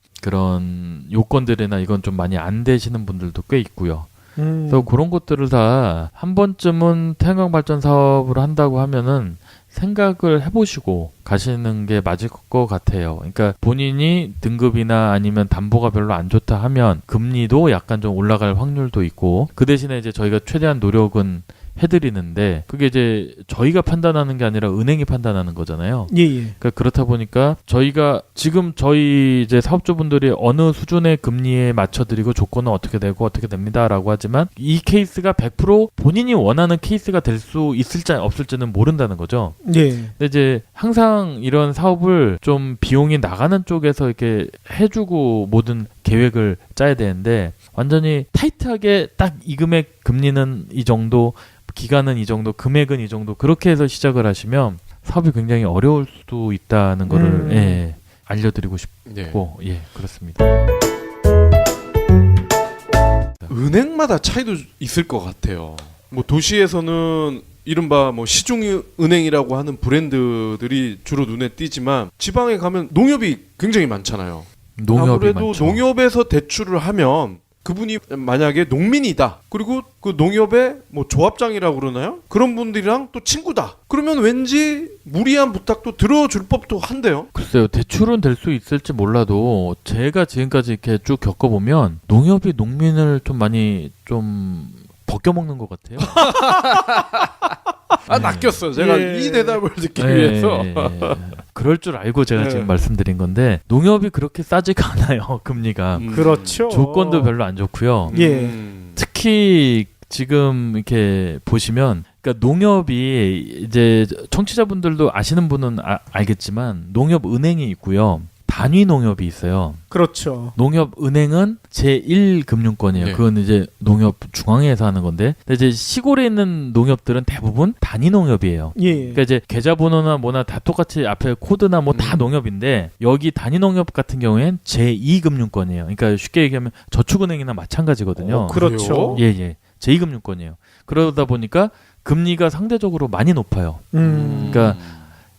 요건들이나 이건 좀 많이 안 되시는 분들도 꽤 있고요. 그래서 그런 것들을 다 한 번쯤은 태양광 발전 사업을 한다고 하면은 생각을 해보시고 가시는 게 맞을 것 같아요. 그러니까 본인이 등급이나 아니면 담보가 별로 안 좋다 하면 금리도 약간 좀 올라갈 확률도 있고 그 대신에 이제 저희가 최대한 노력은 해드리는데 그게 이제 저희가 판단하는 게 아니라 은행이 판단하는 거잖아요. 예. 그러니까 그렇다 보니까 저희가 지금 저희 이제 사업주분들이 어느 수준의 금리에 맞춰드리고 조건은 어떻게 되고 어떻게 됩니다라고 하지만 이 케이스가 100% 본인이 원하는 케이스가 될 수 있을지 없을지는 모른다는 거죠. 예. 근데 이제 항상 이런 사업을 좀 비용이 나가는 쪽에서 이렇게 해주고 모든 계획을 짜야 되는데 완전히 타이트하게 딱 이 금액 금리는 이 정도 기간은 이 정도, 금액은 이 정도 그렇게 해서 시작을 하시면 사업이 굉장히 어려울 수도 있다는 거를 예, 알려드리고 싶고 예 그렇습니다. 은행마다 차이도 있을 것 같아요. 뭐 도시에서는 이른바 뭐 시중은행이라고 하는 브랜드들이 주로 눈에 띄지만 지방에 가면 농협이 굉장히 많잖아요. 아무래도 많죠. 농협에서 대출을 하면 그분이 만약에 농민이다. 그리고 그 농협의 뭐 조합장이라고 그러나요? 그런 분들이랑 또 친구다. 그러면 왠지 무리한 부탁도 들어줄 법도 한데요. 글쎄요. 대출은 될 수 있을지 몰라도 제가 지금까지 이렇게 쭉 겪어보면 농협이 농민을 좀 많이 좀 벗겨먹는 것 같아요. 낚였어. 제가 예. 이 대답을 듣기 예, 위해서. 그럴 줄 알고 제가 예. 지금 말씀드린 건데 농협이 그렇게 싸지가 않아요. 금리가. 그렇죠. 조건도 별로 안 좋고요. 예. 특히 지금 이렇게 보시면 그러니까 농협이 이제 청취자분들도 아시는 분은 알겠지만 농협 은행이 있고요. 단위 농협이 있어요. 그렇죠. 농협 은행은 제1금융권이에요. 네. 그건 이제 농협 중앙회에서 하는 건데, 근데 이제 시골에 있는 농협들은 대부분 단위 농협이에요. 예. 그러니까 이제 계좌번호나 뭐나 다 똑같이 앞에 코드나 뭐 다 농협인데 여기 단위 농협 같은 경우엔 제2금융권이에요. 그러니까 쉽게 얘기하면 저축은행이나 마찬가지거든요. 그렇죠. 예. 제2금융권이에요. 그러다 보니까 금리가 상대적으로 많이 높아요. 그러니까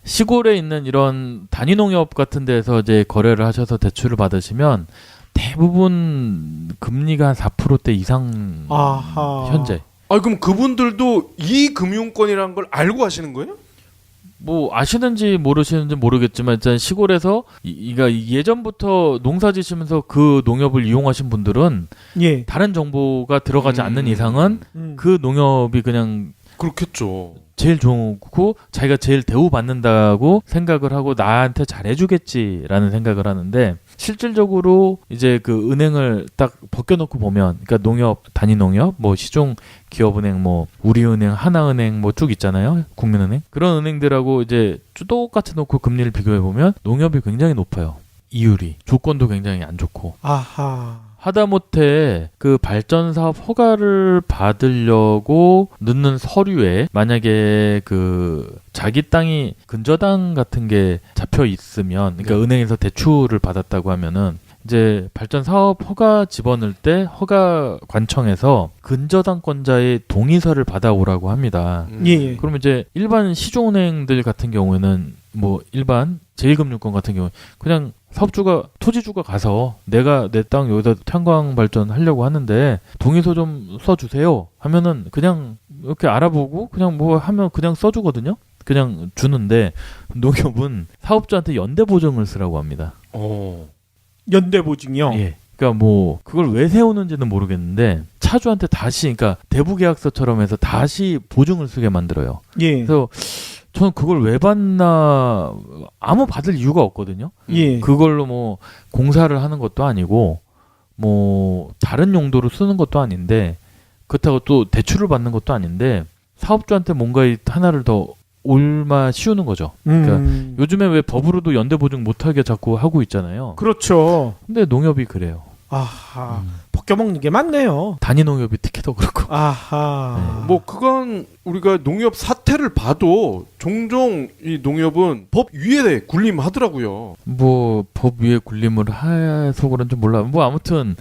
시골에 있는 이런 단위 농협 같은 데서 이제 거래를 하셔서 대출을 받으시면 대부분 금리가 한 4%대 이상 아하. 현재. 아 그럼 그분들도 이 금융권이라는 걸 알고 하시는 거예요? 뭐 아시는지 모르시는지 모르겠지만 일단 시골에서 이가 예전부터 농사 지시면서 그 농협을 이용하신 분들은 예. 다른 정보가 들어가지 않는 이상은 그 농협이 그냥 그렇겠죠. 제일 좋고 자기가 제일 대우받는다고 생각을 하고 나한테 잘해주겠지라는 생각을 하는데 실질적으로 이제 그 은행을 딱 벗겨놓고 보면 그러니까 농협, 단위농협, 뭐 시중 기업은행, 뭐 우리은행, 하나은행 뭐 쭉 있잖아요. 국민은행 그런 은행들하고 이제 똑같이 놓고 금리를 비교해 보면 농협이 굉장히 높아요. 이율이 조건도 굉장히 안 좋고 아하. 하다못해 그 발전 사업 허가를 받으려고 넣는 서류에 만약에 그 자기 땅이 근저당 같은 게 잡혀 있으면 그러니까 네. 은행에서 대출을 받았다고 하면은 이제 발전 사업 허가 집어넣을 때 허가 관청에서 근저당권자의 동의서를 받아오라고 합니다. 예. 그러면 이제 일반 시중은행들 같은 경우에는 뭐 일반 제1금융권 같은 경우 그냥 사업주가 토지주가 가서 내가 내 땅 여기다 태양광 발전하려고 하는데 동의서 좀 써주세요 하면은 그냥 이렇게 알아보고 그냥 뭐 하면 그냥 써주거든요. 그냥 주는데 농협은 사업주한테 연대 보증을 쓰라고 합니다. 연대 보증이요. 예. 그러니까 뭐 그걸 왜 세우는지는 모르겠는데 차주한테 다시 그러니까 대부 계약서처럼 해서 다시 보증을 쓰게 만들어요. 예. 그래서 저는 그걸 왜 받나 아무 받을 이유가 없거든요. 예. 그걸로 뭐 공사를 하는 것도 아니고 뭐 다른 용도로 쓰는 것도 아닌데 그렇다고 또 대출을 받는 것도 아닌데 사업주한테 뭔가 하나를 더 올마 씌우는 거죠. 그러니까 요즘에 왜 법으로도 연대 보증 못하게 자꾸 하고 있잖아요. 그렇죠. 근데 농협이 그래요. 아하. 벗겨먹는 게 많네요. 단위 농협이 특히 더 그렇고. 아하. 뭐 그건 우리가 농협 사태를 봐도 종종 이 농협은 법 위에 군림하더라고요. 뭐 법 위에 군림을 해서 그런지 몰라. 뭐 아무튼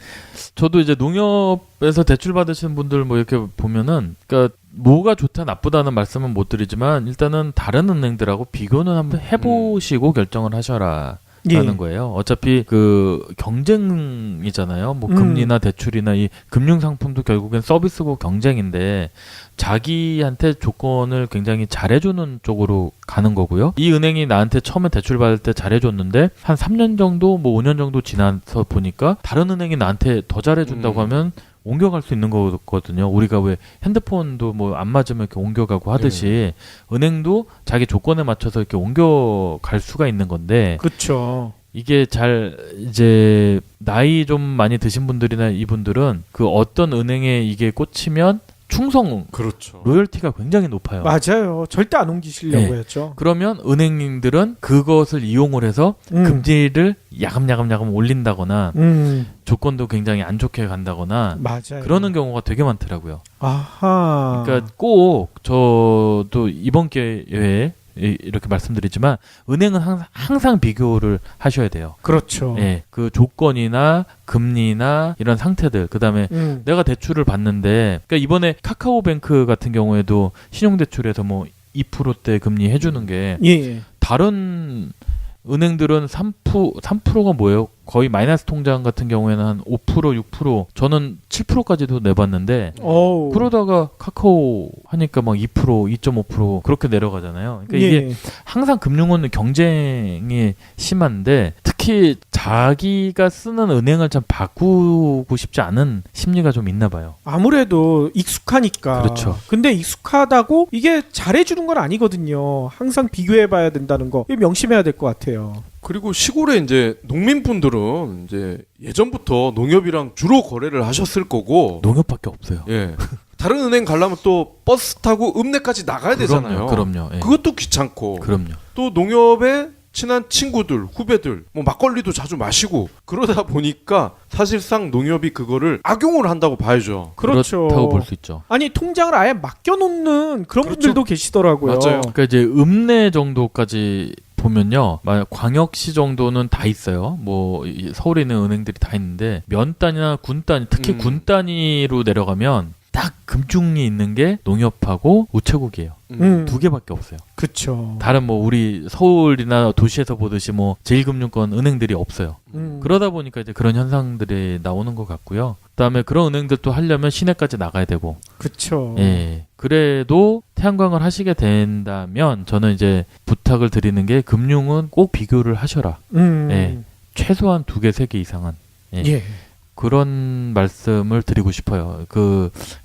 저도 이제 농협에서 대출 받으시는 분들 뭐 이렇게 보면은 그러니까 뭐가 좋다 나쁘다는 말씀은 못 드리지만 일단은 다른 은행들하고 비교는 한번 해보시고 결정을 하셔라. 라는 거예요. 어차피 그 경쟁이잖아요. 뭐 금리나 대출이나 이 금융 상품도 결국엔 서비스고 경쟁인데 자기한테 조건을 굉장히 잘해주는 쪽으로 가는 거고요. 이 은행이 나한테 처음에 대출 받을 때 잘해줬는데 한 3년 정도 뭐 5년 정도 지나서 보니까 다른 은행이 나한테 더 잘해준다고 하면 옮겨갈 수 있는 거거든요. 우리가 왜 핸드폰도 뭐 안 맞으면 이렇게 옮겨가고 하듯이 은행도 자기 조건에 맞춰서 이렇게 옮겨갈 수가 있는 건데 그렇죠. 이게 잘 이제 나이 좀 많이 드신 분들이나 이분들은 그 어떤 은행에 이게 꽂히면 충성 그렇죠. 로열티가 굉장히 높아요. 맞아요. 절대 안 옮기시려고 네. 했죠. 그러면 은행들은 그것을 이용을 해서 금리를 야금야금 올린다거나 조건도 굉장히 안 좋게 간다거나 맞아요. 그러는 경우가 되게 많더라고요. 아하. 그러니까 꼭 저도 이번 기회에 이렇게 말씀드리지만 은행은 항상 비교를 하셔야 돼요. 그렇죠. 예, 그 조건이나 금리나 이런 상태들 그다음에 내가 대출을 받는데 그러니까 이번에 카카오뱅크 같은 경우에도 신용대출에서 뭐 2%대 금리 해주는 게 예. 다른 은행들은 3%가 뭐예요? 거의 마이너스 통장 같은 경우에는 한 5%, 6%, 저는 7%까지도 내봤는데 어우. 그러다가 카카오 하니까 막 2%, 2.5% 그렇게 내려가잖아요. 그러니까 이게 예. 항상 금융은 경쟁이 심한데 특히 자기가 쓰는 은행을 참 바꾸고 싶지 않은 심리가 좀 있나 봐요. 아무래도 익숙하니까. 그렇죠. 근데 익숙하다고 이게 잘해주는 건 아니거든요. 항상 비교해봐야 된다는 거. 이거 명심해야 될 것 같아요. 그리고 시골에 이제 농민분들은 이제 예전부터 농협이랑 주로 거래를 하셨을 거고 농협밖에 없어요. 예. 다른 은행 가려면 또 버스 타고 읍내까지 나가야 되잖아요. 그럼요. 예. 그것도 귀찮고. 그럼요. 또 농협에 친한 친구들, 후배들, 뭐 막걸리도 자주 마시고 그러다 보니까 사실상 농협이 그거를 악용을 한다고 봐야죠. 그렇죠. 그렇다고 볼 수 있죠. 아니 통장을 아예 맡겨놓는 그런 그렇죠. 분들도 계시더라고요. 맞아요. 그러니까 이제 읍내 정도까지 보면요, 만약 광역시 정도는 다 있어요. 뭐 서울에 있는 은행들이 다 있는데 면 단위나 군 단위, 특히 군 단위로 내려가면 딱 금중이 있는 게 농협하고 우체국이에요. 두 개밖에 없어요. 그쵸. 다른 뭐 우리 서울이나 도시에서 보듯이 뭐 제1금융권 은행들이 없어요. 그러다 보니까 이제 그런 현상들이 나오는 것 같고요. 그다음에 그런 은행들도 하려면 시내까지 나가야 되고. 그쵸. 예. 그래도 태양광을 하시게 된다면 저는 이제 부탁을 드리는 게 금융은 꼭 비교를 하셔라. 예. 최소한 2개, 3개 이상은. 예. 예. 그런 말씀을 드리고 싶어요.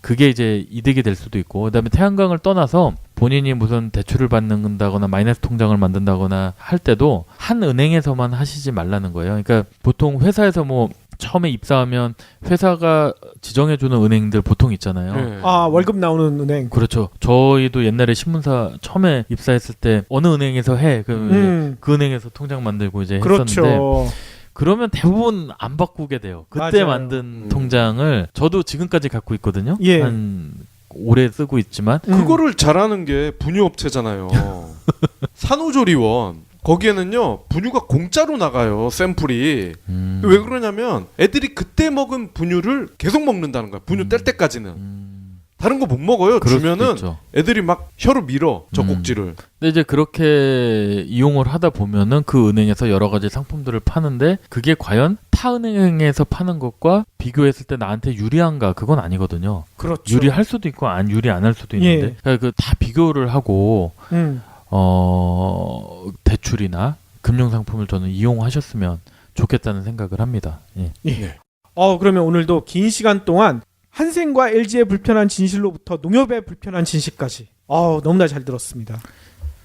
그게 이제 이득이 될 수도 있고, 그다음에 태양광을 떠나서 본인이 무슨 대출을 받는다거나 마이너스 통장을 만든다거나 할 때도 한 은행에서만 하시지 말라는 거예요. 그러니까 보통 회사에서 뭐 처음에 입사하면 회사가 지정해주는 은행들 보통 있잖아요. 네. 아, 월급 나오는 은행. 그렇죠. 저희도 옛날에 신문사 처음에 입사했을 때 어느 은행에서 해. 그러면 그 은행에서 통장 만들고 이제 했었는데. 그렇죠. 그러면 대부분 안 바꾸게 돼요. 그때 맞아요. 만든 통장을 저도 지금까지 갖고 있거든요. 예. 한 오래 쓰고 있지만 그거를 잘하는 게 분유업체잖아요. 산후조리원 거기에는요 분유가 공짜로 나가요. 샘플이. 왜 그러냐면 애들이 그때 먹은 분유를 계속 먹는다는 거야. 분유 뗄 때까지는. 다른 거 못 먹어요. 그럴 수도 주면은 있죠. 애들이 막 혀로 밀어 젖꼭지를. 근데 이제 그렇게 이용을 하다 보면은 그 은행에서 여러 가지 상품들을 파는데 그게 과연 타 은행에서 파는 것과 비교했을 때 나한테 유리한가? 그건 아니거든요. 그렇죠. 유리할 수도 있고 유리 안 할 수도 있는데 예. 그러니까 그 다 비교를 하고 대출이나 금융 상품을 저는 이용하셨으면 좋겠다는 생각을 합니다. 예. 예. 그러면 오늘도 긴 시간 동안 한생과 LG의 불편한 진실로부터 농협의 불편한 진실까지 너무나 잘 들었습니다.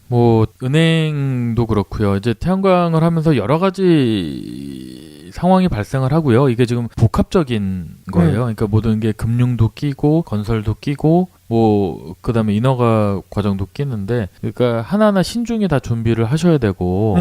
뭐 은행도 그렇고요. 이제 태양광을 하면서 여러 가지 상황이 발생을 하고요. 이게 지금 복합적인 거예요. 그러니까 모든 게 금융도 끼고 건설도 끼고 뭐 그다음에 인허가 과정도 끼는데 그러니까 하나하나 신중히 다 준비를 하셔야 되고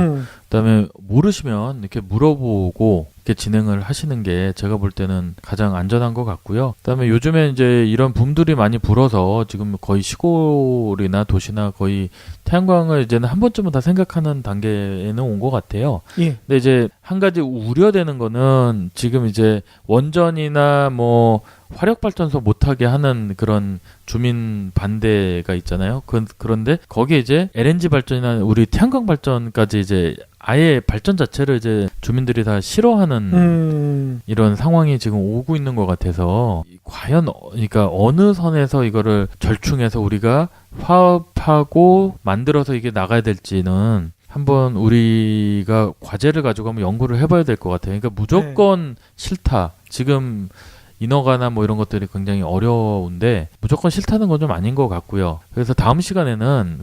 그다음에 모르시면 이렇게 물어보고 이렇게 진행을 하시는 게 제가 볼 때는 가장 안전한 것 같고요. 그다음에 요즘에 이제 이런 붐들이 많이 불어서 지금 거의 시골이나 도시나 거의 태양광을 이제는 한 번쯤은 다 생각하는 단계에는 온 것 같아요. 예. 근데 이제 한 가지 우려되는 거는 지금 이제 원전이나 뭐 화력발전소 못하게 하는 그런 주민 반대가 있잖아요. 그런데 거기에 이제 LNG 발전이나 우리 태양광 발전까지 이제 아예 발전 자체를 이제 주민들이 다 싫어하는 이런 상황이 지금 오고 있는 것 같아서 과연 그러니까 어느 선에서 이거를 절충해서 우리가 화합하고 만들어서 이게 나가야 될지는 한번 우리가 과제를 가지고 한번 연구를 해봐야 될 것 같아요. 그러니까 무조건 싫다. 지금 인허가나 뭐 이런 것들이 굉장히 어려운데 무조건 싫다는 건 좀 아닌 것 같고요. 그래서 다음 시간에는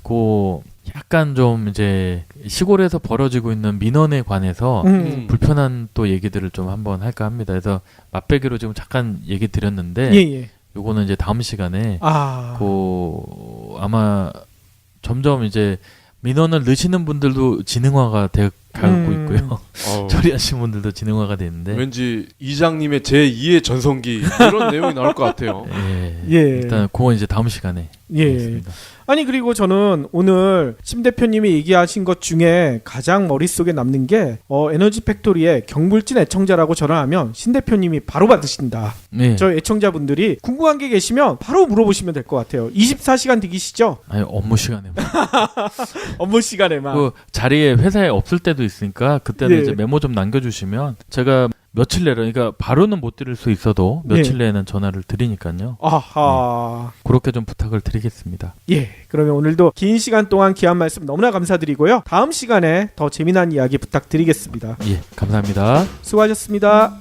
약간 좀 이제 시골에서 벌어지고 있는 민원에 관해서 불편한 또 얘기들을 좀 한번 할까 합니다. 그래서 맛배기로 지금 잠깐 얘기 드렸는데 예. 요거는 이제 다음 시간에 아마 점점 이제 민원을 넣으시는 분들도 지능화가 가고 있고요. 처리하시는 분들도 지능화가 되는데 왠지 이장님의 제2의 전성기 이런 내용이 나올 것 같아요. 예. 일단 그건 이제 다음 시간에 하겠습니다. 아니 그리고 저는 오늘 심 대표님이 얘기하신 것 중에 가장 머릿속에 남는 게 에너지 팩토리의 경불진 애청자라고 전화하면 신 대표님이 바로 받으신다. 네. 저 애청자분들이 궁금한 게 계시면 바로 물어보시면 될 것 같아요. 24시간 대기시죠? 아니 업무 시간에 업무 시간에만. 그 자리에 회사에 없을 때도 있으니까 그때는 예. 이제 메모 좀 남겨주시면 제가 며칠 내로 그러니까 바로는 못 드릴 수 있어도 며칠 내에는 전화를 드리니까요. 아하. 그렇게 좀 부탁을 드리겠습니다. 예. 그러면 오늘도 긴 시간 동안 귀한 말씀 너무나 감사드리고요. 다음 시간에 더 재미난 이야기 부탁드리겠습니다. 예, 감사합니다. 수고하셨습니다.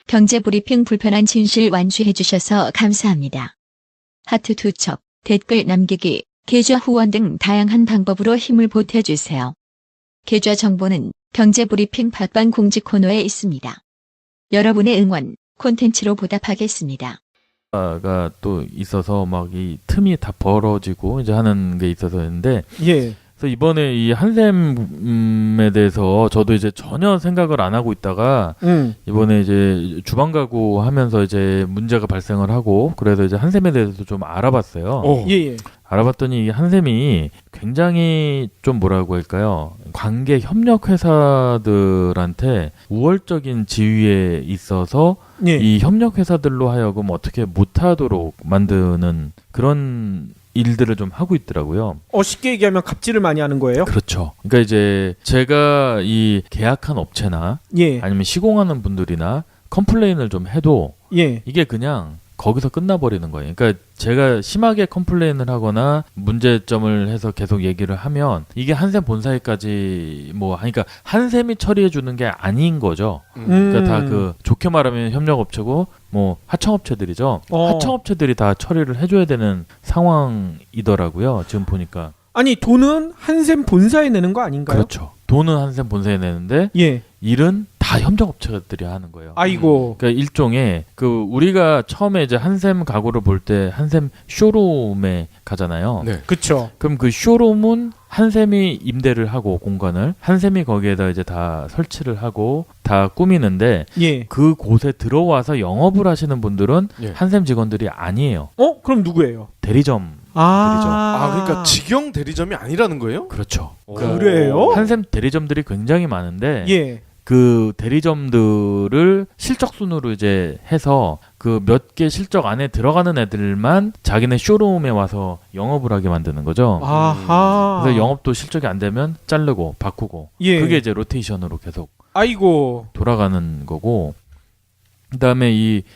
경제브리핑 불편한 진실 완수해주셔서 감사합니다. 하트 2첩, 댓글 남기기, 계좌 후원 등 다양한 방법으로 힘을 보태주세요. 계좌 정보는 경제브리핑 팟빵 공지 코너에 있습니다. 여러분의 응원, 콘텐츠로 보답하겠습니다. 가 또 있어서 막 이 틈이 다 벌어지고 이제 하는 게 있어서인데 예. 그래서 이번에 이 한샘에 대해서 저도 이제 전혀 생각을 안 하고 있다가 이번에 이제 주방 가구 하면서 이제 문제가 발생을 하고 그래서 이제 한샘에 대해서 좀 알아봤어요. 예. 알아봤더니 이 한샘이 굉장히 좀 뭐라고 할까요? 관계 협력 회사들한테 우월적인 지위에 있어서 예. 이 협력 회사들로 하여금 어떻게 못하도록 만드는 그런 일들을 좀 하고 있더라고요. 쉽게 얘기하면 갑질을 많이 하는 거예요? 그렇죠. 그러니까 이제 제가 이 계약한 업체나 예. 아니면 시공하는 분들이나 컴플레인을 좀 해도 예. 이게 그냥 거기서 끝나버리는 거예요. 그러니까 제가 심하게 컴플레인을 하거나 문제점을 해서 계속 얘기를 하면 이게 한샘 본사에까지 그러니까 한샘이 처리해 주는 게 아닌 거죠. 그러니까 다 그 좋게 말하면 협력업체고 뭐 하청업체들이죠. 하청업체들이 다 처리를 해줘야 되는 상황이더라고요. 지금 보니까. 아니 돈은 한샘 본사에 내는 거 아닌가요? 그렇죠. 돈은 한샘 본사에 내는데 예. 일은 다 협력업체들이 하는 거예요. 아이고. 그러니까 일종의 그 우리가 처음에 이제 한샘 가구를 볼 때 한샘 쇼룸에 가잖아요. 네. 그렇죠. 그럼 그 쇼룸은 한샘이 임대를 하고 공간을 한샘이 거기에다 이제 다 설치를 하고 다 꾸미는데 예. 그 곳에 들어와서 영업을 하시는 분들은 예. 한샘 직원들이 아니에요. 그럼 누구예요? 대리점. 그러니까 직영 대리점이 아니라는 거예요? 그렇죠. 그래요? 한샘 대리점들이 굉장히 많은데 예. 그 대리점들을 실적 순으로 이제 해서 그 몇 개 실적 안에 들어가는 애들만 자기네 쇼룸에 와서 영업을 하게 만드는 거죠. 아하. 그래서 영업도 실적이 안 되면 자르고 바꾸고 예. 그게 이제 로테이션으로 계속 아이고. 돌아가는 거고 그다음에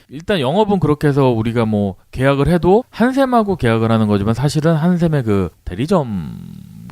일단 영업은 그렇게 해서 우리가 뭐 계약을 해도 한샘하고 계약을 하는 거지만 사실은 한샘의 그 대리점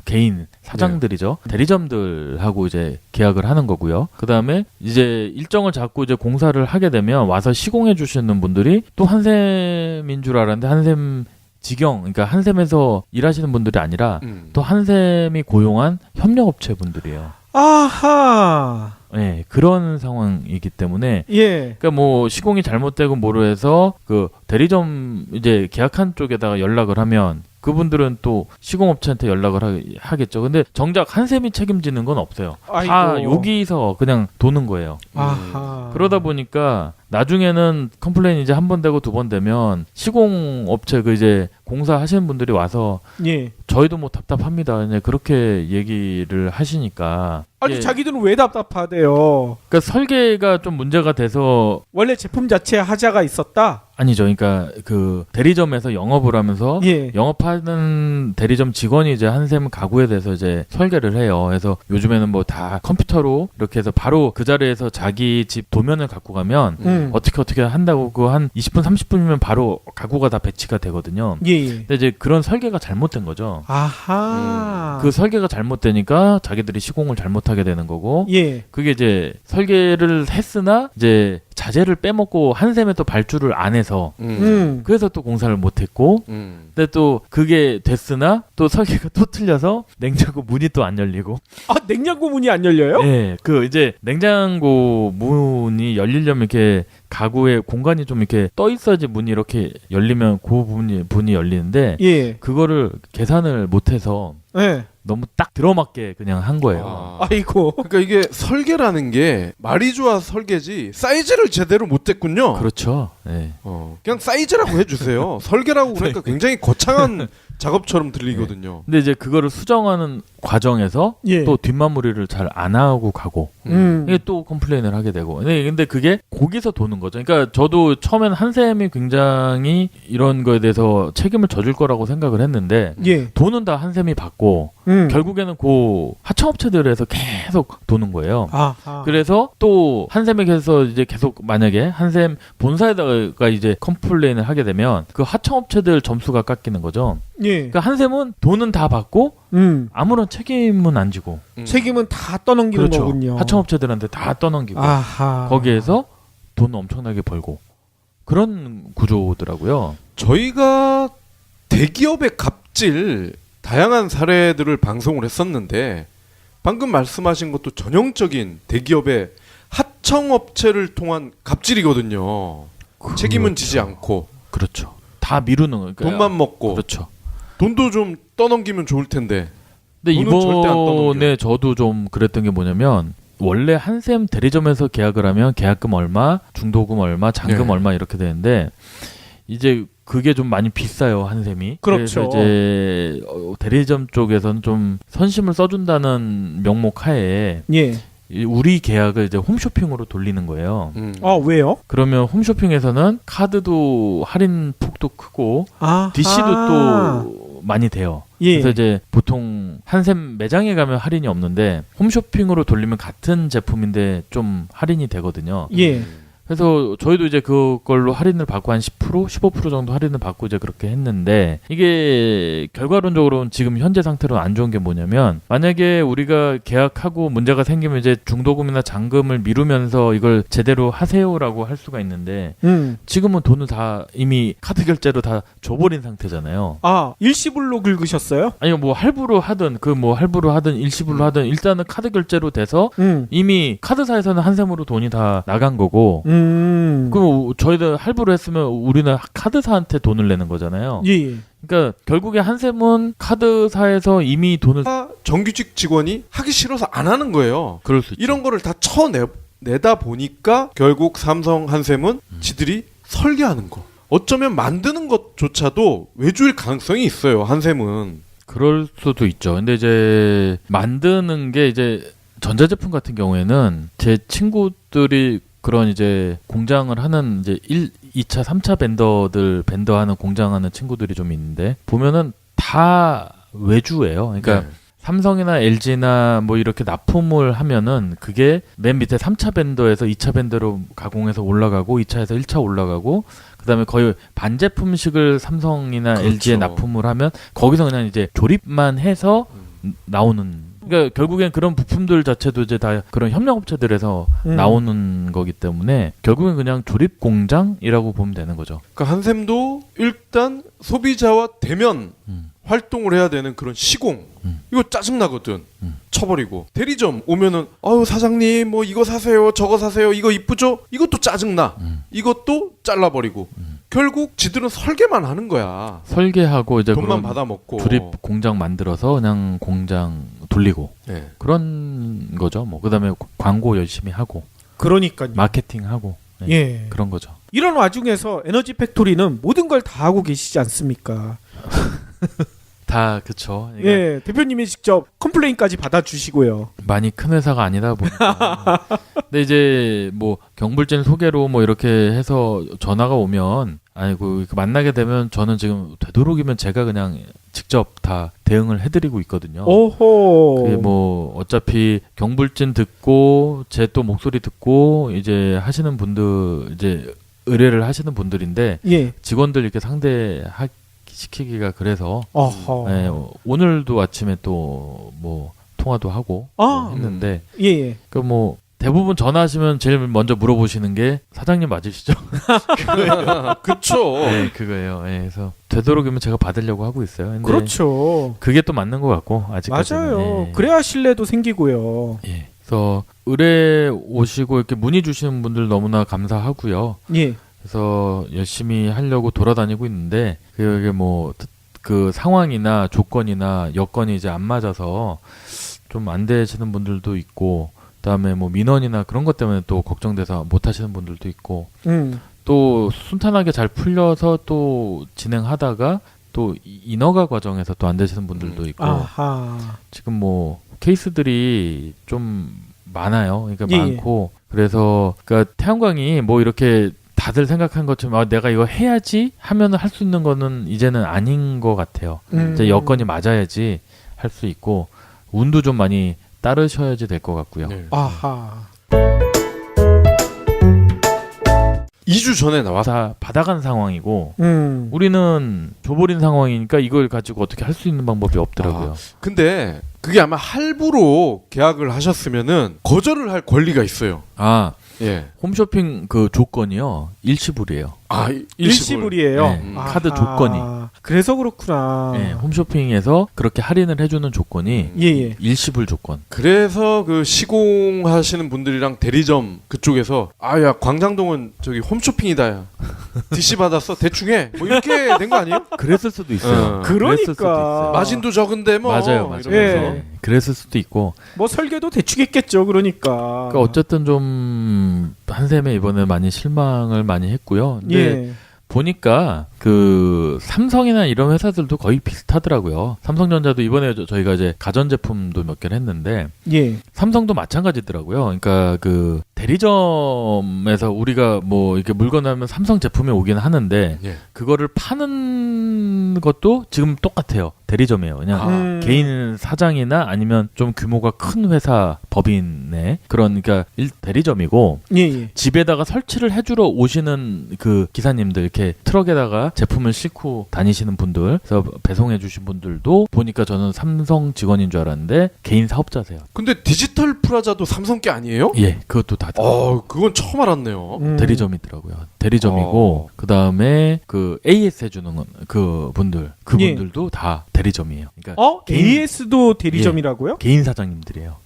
개인 사장들이죠. 대리점들하고 이제 계약을 하는 거고요. 그다음에 이제 일정을 잡고 이제 공사를 하게 되면 와서 시공해 주시는 분들이 또 한샘인 줄 알았는데 한샘 직영, 그러니까 한샘에서 일하시는 분들이 아니라 또 한샘이 고용한 협력업체 분들이에요. 아하. 네, 그런 상황이기 때문에 예. 그러니까 뭐 시공이 잘못되고 뭐로 해서 그 대리점 이제 계약한 쪽에다가 연락을 하면 그분들은 또 시공업체한테 연락을 하겠죠. 근데 정작 한샘이 책임지는 건 없어요. 아이고. 다 여기서 그냥 도는 거예요. 아하. 그러다 보니까 나중에는 컴플레인 이제 한 번 되고 두 번 되면 시공업체 그 이제 공사하시는 분들이 와서 예. 저희도 뭐 답답합니다. 이제 그렇게 얘기를 하시니까 아니 이게 자기들은 왜 답답하대요? 그러니까 설계가 좀 문제가 돼서 원래 제품 자체에 하자가 있었다. 아니죠. 그러니까 그 대리점에서 영업을 하면서 예. 영업하는 대리점 직원이 이제 한샘 가구에 대해서 이제 설계를 해요. 그래서 요즘에는 뭐 다 컴퓨터로 이렇게 해서 바로 그 자리에서 자기 집 도면을 갖고 가면 어떻게 한다고 그 한 20분 30분이면 바로 가구가 다 배치가 되거든요. 예. 근데 이제 그런 설계가 잘못된 거죠. 아하. 그 설계가 잘못되니까 자기들이 시공을 잘못하게 되는 거고 예. 그게 이제 설계를 했으나 이제 자재를 빼먹고 한샘에 또 발주를 안 해서 그래서 또 공사를 못했고 근데 또 그게 됐으나 또 설계가 또 틀려서 냉장고 문이 또 안 열리고 냉장고 문이 안 열려요? 네, 그 이제 냉장고 문이 열리려면 이렇게 가구에 공간이 좀 이렇게 떠 있어야지 문이 이렇게 열리면 그 문이 열리는데 예. 그거를 계산을 못해서 예. 너무 딱 들어맞게 그냥 한 거예요. 아이고. 그러니까 이게 설계라는 게 말이 좋아 설계지 사이즈를 제대로 못 댔군요. 그렇죠. 네. 그냥 사이즈라고 해주세요. 설계라고 그러니까 굉장히 거창한 작업처럼 들리거든요. 근데 이제 그거를 수정하는 과정에서 예. 또 뒷마무리를 잘 안 하고 가고 이게 또 컴플레인을 하게 되고 근데 그게 거기서 도는 거죠. 그러니까 저도 처음엔 한샘이 굉장히 이런 거에 대해서 책임을 져줄 거라고 생각을 했는데 예. 돈은 다 한샘이 받고 결국에는 그 하청업체들에서 계속 도는 거예요. 아하. 그래서 또 한샘에게서 이제 계속 만약에 한샘 본사에다가 이제 컴플레인을 하게 되면 그 하청업체들 점수가 깎이는 거죠. 예. 그러니까 한샘은 돈은 다 받고 아무런 책임은 안 지고 책임은 다 떠넘기는 그렇죠. 거군요. 하청업체들한테 다 떠넘기고 아하. 거기에서 돈 엄청나게 벌고 그런 구조더라고요. 저희가 대기업의 갑질 다양한 사례들을 방송을 했었는데 방금 말씀하신 것도 전형적인 대기업의 하청업체를 통한 갑질이거든요. 책임은 지지 않고 그렇죠. 다 미루는 거니까 돈만 먹고 그렇죠. 돈도 좀 떠넘기면 좋을 텐데 근데 돈은 절대 안 떠넘겨. 이번에 저도 좀 그랬던 게 뭐냐면 원래 한샘 대리점에서 계약을 하면 계약금 얼마, 중도금 얼마, 잔금 네. 얼마 이렇게 되는데 이제 그게 좀 많이 비싸요, 한샘이. 그렇죠. 그래서 이제 대리점 쪽에서는 좀 선심을 써준다는 명목 하에 예. 우리 계약을 이제 홈쇼핑으로 돌리는 거예요. 아, 왜요? 그러면 홈쇼핑에서는 카드도 할인 폭도 크고 아, DC도 또 많이 돼요. 예. 그래서 이제 보통 한샘 매장에 가면 할인이 없는데 홈쇼핑으로 돌리면 같은 제품인데 좀 할인이 되거든요. 예. 그래서 저희도 이제 그걸로 할인을 받고 한 10%, 15% 정도 할인을 받고 이제 그렇게 했는데 이게 결과론적으로는 지금 현재 상태로 안 좋은 게 뭐냐면 만약에 우리가 계약하고 문제가 생기면 이제 중도금이나 잔금을 미루면서 이걸 제대로 하세요라고 할 수가 있는데 지금은 돈을 다 이미 카드 결제로 다 줘버린 상태잖아요. 아, 일시불로 긁으셨어요? 아니 뭐 할부로 하든 그 뭐 할부로 하든 일시불로 하든 일단은 카드 결제로 돼서 이미 카드사에서는 한샘으로 돈이 다 나간 거고 그럼 저희들 할부로 했으면 우리는 카드사한테 돈을 내는 거잖아요. 예. 그러니까 결국에 한샘은 카드사에서 이미 돈을 정규직 직원이 하기 싫어서 안 하는 거예요. 그럴 수 있죠. 이런 거를 다 쳐내다 보니까 결국 삼성 한샘은 지들이 설계하는 거 어쩌면 만드는 것조차도 외주일 가능성이 있어요. 한샘은. 그럴 수도 있죠. 근데 이제 만드는 게 이제 전자제품 같은 경우에는 제 친구들이 그런 이제 공장을 하는 이제 1, 2차, 3차 벤더하는 공장하는 친구들이 좀 있는데 보면은 다 외주예요. 그러니까 네. 삼성이나 LG나 뭐 이렇게 납품을 하면은 그게 맨 밑에 3차 벤더에서 2차 벤더로 가공해서 올라가고 2차에서 1차 올라가고 그다음에 거의 반제품식을 삼성이나 그렇죠. LG에 납품을 하면 거기서 그냥 이제 조립만 해서 나오는 그러니까 결국엔 그런 부품들 자체도 이제 다 그런 협력업체들에서 나오는 거기 때문에 결국엔 그냥 조립 공장이라고 보면 되는 거죠. 그러니까 한샘도 일단 소비자와 대면 활동을 해야 되는 그런 시공 이거 짜증나거든. 쳐버리고 대리점 오면은 아유 사장님 뭐 이거 사세요 저거 사세요 이거 이쁘죠 이것도 짜증나 이것도 잘라버리고 결국 지들은 설계만 하는 거야. 설계하고 이제 돈만 그런 받아먹고 조립 공장 만들어서 그냥 공장 돌리고 네. 그런 거죠. 뭐 그다음에 광고 열심히 하고 그러니까요. 마케팅하고 네, 예. 그런 거죠. 이런 와중에서 에너지 팩토리는 모든 걸 다 하고 계시지 않습니까? 다 그쵸. 그러니까 예, 대표님이 직접 컴플레인까지 받아주시고요. 많이 큰 회사가 아니다 보니까. 근데 이제 뭐 경불진 소개로 뭐 이렇게 해서 전화가 오면 아이고 만나게 되면 저는 지금 되도록이면 제가 그냥 직접 다 대응을 해드리고 있거든요. 오호. 그게 뭐 어차피 경불진 듣고 제 또 목소리 듣고 이제 하시는 분들 이제 의뢰를 하시는 분들인데 예. 직원들 이렇게 시키기가 그래서 어허. 네, 오늘도 아침에 또 뭐 통화도 하고 했는데 예, 예. 그 뭐 대부분 전화하시면 제일 먼저 물어보시는 게 사장님 맞으시죠? 그쵸. 네, 그거예요. 네, 그래서 되도록이면 제가 받으려고 하고 있어요. 근데 그렇죠. 그게 또 맞는 것 같고 아직까지는. 맞아요. 예. 그래야 신뢰도 생기고요. 예. 그래서 의뢰 오시고 이렇게 문의 주시는 분들 너무나 감사하고요. 예. 그래서 열심히 하려고 돌아다니고 있는데 그게 뭐 그 상황이나 조건이나 여건이 이제 안 맞아서 좀 안 되시는 분들도 있고 그다음에 뭐 민원이나 그런 것 때문에 또 걱정돼서 못 하시는 분들도 있고 또 순탄하게 잘 풀려서 또 진행하다가 또 인허가 과정에서 또 안 되시는 분들도 있고 아하. 지금 뭐 케이스들이 좀 많아요. 그러니까 예, 많고 그래서 그러니까 태양광이 뭐 이렇게 다들 생각한 것처럼 아, 내가 이거 해야지 하면 할 수 있는 거는 이제는 아닌 것 같아요. 이제 여건이 맞아야지 할 수 있고 운도 좀 많이 따르셔야지 될 것 같고요. 네. 아하. 2주 전에 나와서 다 받아간 상황이고 음. 우리는 줘버린 상황이니까 이걸 가지고 어떻게 할 수 있는 방법이 없더라고요. 근데 그게 아마 할부로 계약을 하셨으면은 거절을 할 권리가 있어요. 아 예. 홈쇼핑 그 조건이요. 일시불이에요. 아, 일시불이에요. 네, 카드 조건이. 그래서 그렇구나. 네, 홈쇼핑에서 그렇게 할인을 해주는 조건이 예. 일시불 조건. 그래서 그 시공하시는 분들이랑 대리점 그쪽에서 아야 광장동은 저기 홈쇼핑이다 야 DC 받았어 대충 해뭐 이렇게 된 거 아니에요? 그랬을 수도 있어요. 그랬을 수도 있어요. 그러니까 마진도 적은데 뭐 맞아요. 이러면서. 예. 그랬을 수도 있고. 뭐 설계도 대충 했겠죠. 그러니까. 그러니까 어쨌든 좀 한샘에 이번에 많이 실망을 많이 했고요. 근데 예. 보니까 그 삼성이나 이런 회사들도 거의 비슷하더라고요. 삼성전자도 이번에 저희가 이제 가전제품도 몇 개를 했는데 예. 삼성도 마찬가지더라고요. 그러니까 그 대리점에서 우리가 뭐 이렇게 물건 하면 삼성 제품이 오긴 하는데 예. 그거를 파는 것도 지금 똑같아요. 대리점이에요. 그냥 개인 사장이나 아니면 좀 규모가 큰 회사 법인의 그런 그러니까 대리점이고 예. 집에다가 설치를 해주러 오시는 그 기사님들 이렇게 트럭에다가 제품을 싣고 다니시는 분들 그래서 배송해주신 분들도 보니까 저는 삼성 직원인 줄 알았는데 개인 사업자세요. 근데 디지털 프라자도 삼성 게 아니에요? 예, 그것도 다 그건 처음 알았네요. 대리점이더라고요. 대리점이고 그 다음에 그 AS 해주는 그 분들 그분들도 다 대리점이에요. 그러니까 개인- AS도 대리점이라고요? 개인 사장님들이에요.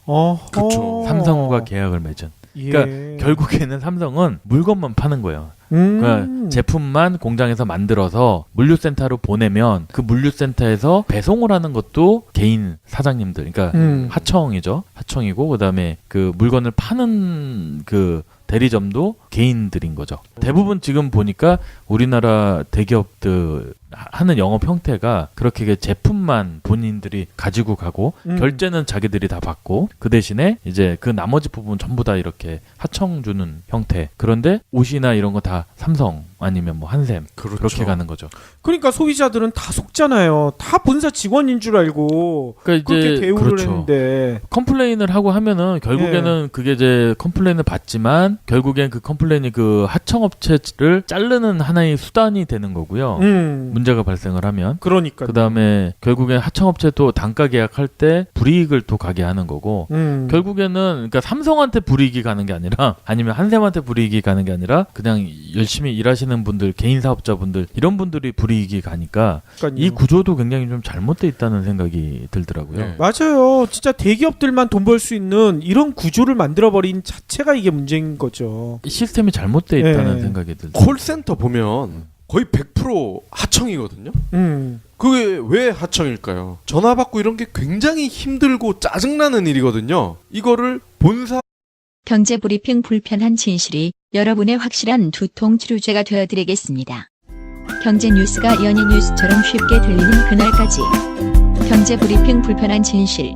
그쵸. 삼성과 계약을 맺은. 그러니까 결국에는 삼성은 물건만 파는 거예요. 그러니까 제품만 공장에서 만들어서 물류센터로 보내면 그 물류센터에서 배송을 하는 것도 개인 사장님들, 그러니까 하청이죠. 하청이고 그다음에 그 물건을 파는 그 대리점도 개인들인 거죠. 대부분 지금 보니까 우리나라 대기업들 하는 영업 형태가 그렇게 제품만 본인들이 가지고 가고 결제는 자기들이 다 받고 그 대신에 이제 그 나머지 부분 전부 다 이렇게 하청 주는 형태. 그런데 옷이나 이런 거 다 삼성 아니면 뭐 한샘 그렇죠. 그렇게 가는 거죠. 그러니까 소비자들은 다 속잖아요. 다 본사 직원인 줄 알고 그러니까 그렇게 이제 대우를 그렇죠. 했는데 컴플레인을 하고 하면은 결국에는 그게 이제 컴플레인을 받지만 결국엔 그 컴플레인이 그 하청업체를 자르는 하나의 수단이 되는 거고요. 문제가 발생을 하면 그러니까 그다음에 결국엔 하청업체도 단가 계약할 때 불이익을 또 가게 하는 거고 결국에는 그러니까 삼성한테 불이익이 가는 게 아니라 아니면 한샘한테 불이익이 가는 게 아니라 그냥 열심히 일하시는 분들 개인 사업자분들 이런 분들이 불이익이 가니까 이 구조도 굉장히 좀 잘못돼 있다는 생각이 들더라고요. 네. 맞아요. 진짜 대기업들만 돈 벌 수 있는 이런 구조를 만들어버린 자체가 이게 문제인 거죠. 시스템이 잘못돼 있다는 네. 생각이 들더라고요. 콜센터 보면 거의 100% 하청이거든요. 음. 그게 왜 하청일까요? 전화 받고 이런 게 굉장히 힘들고 짜증나는 일이거든요. 이거를 본사 경제브리핑 불편한 진실이 여러분의 확실한 두통 치료제가 되어드리겠습니다. 경제 뉴스가 연예 뉴스처럼 쉽게 들리는 그날까지. 경제브리핑 불편한 진실.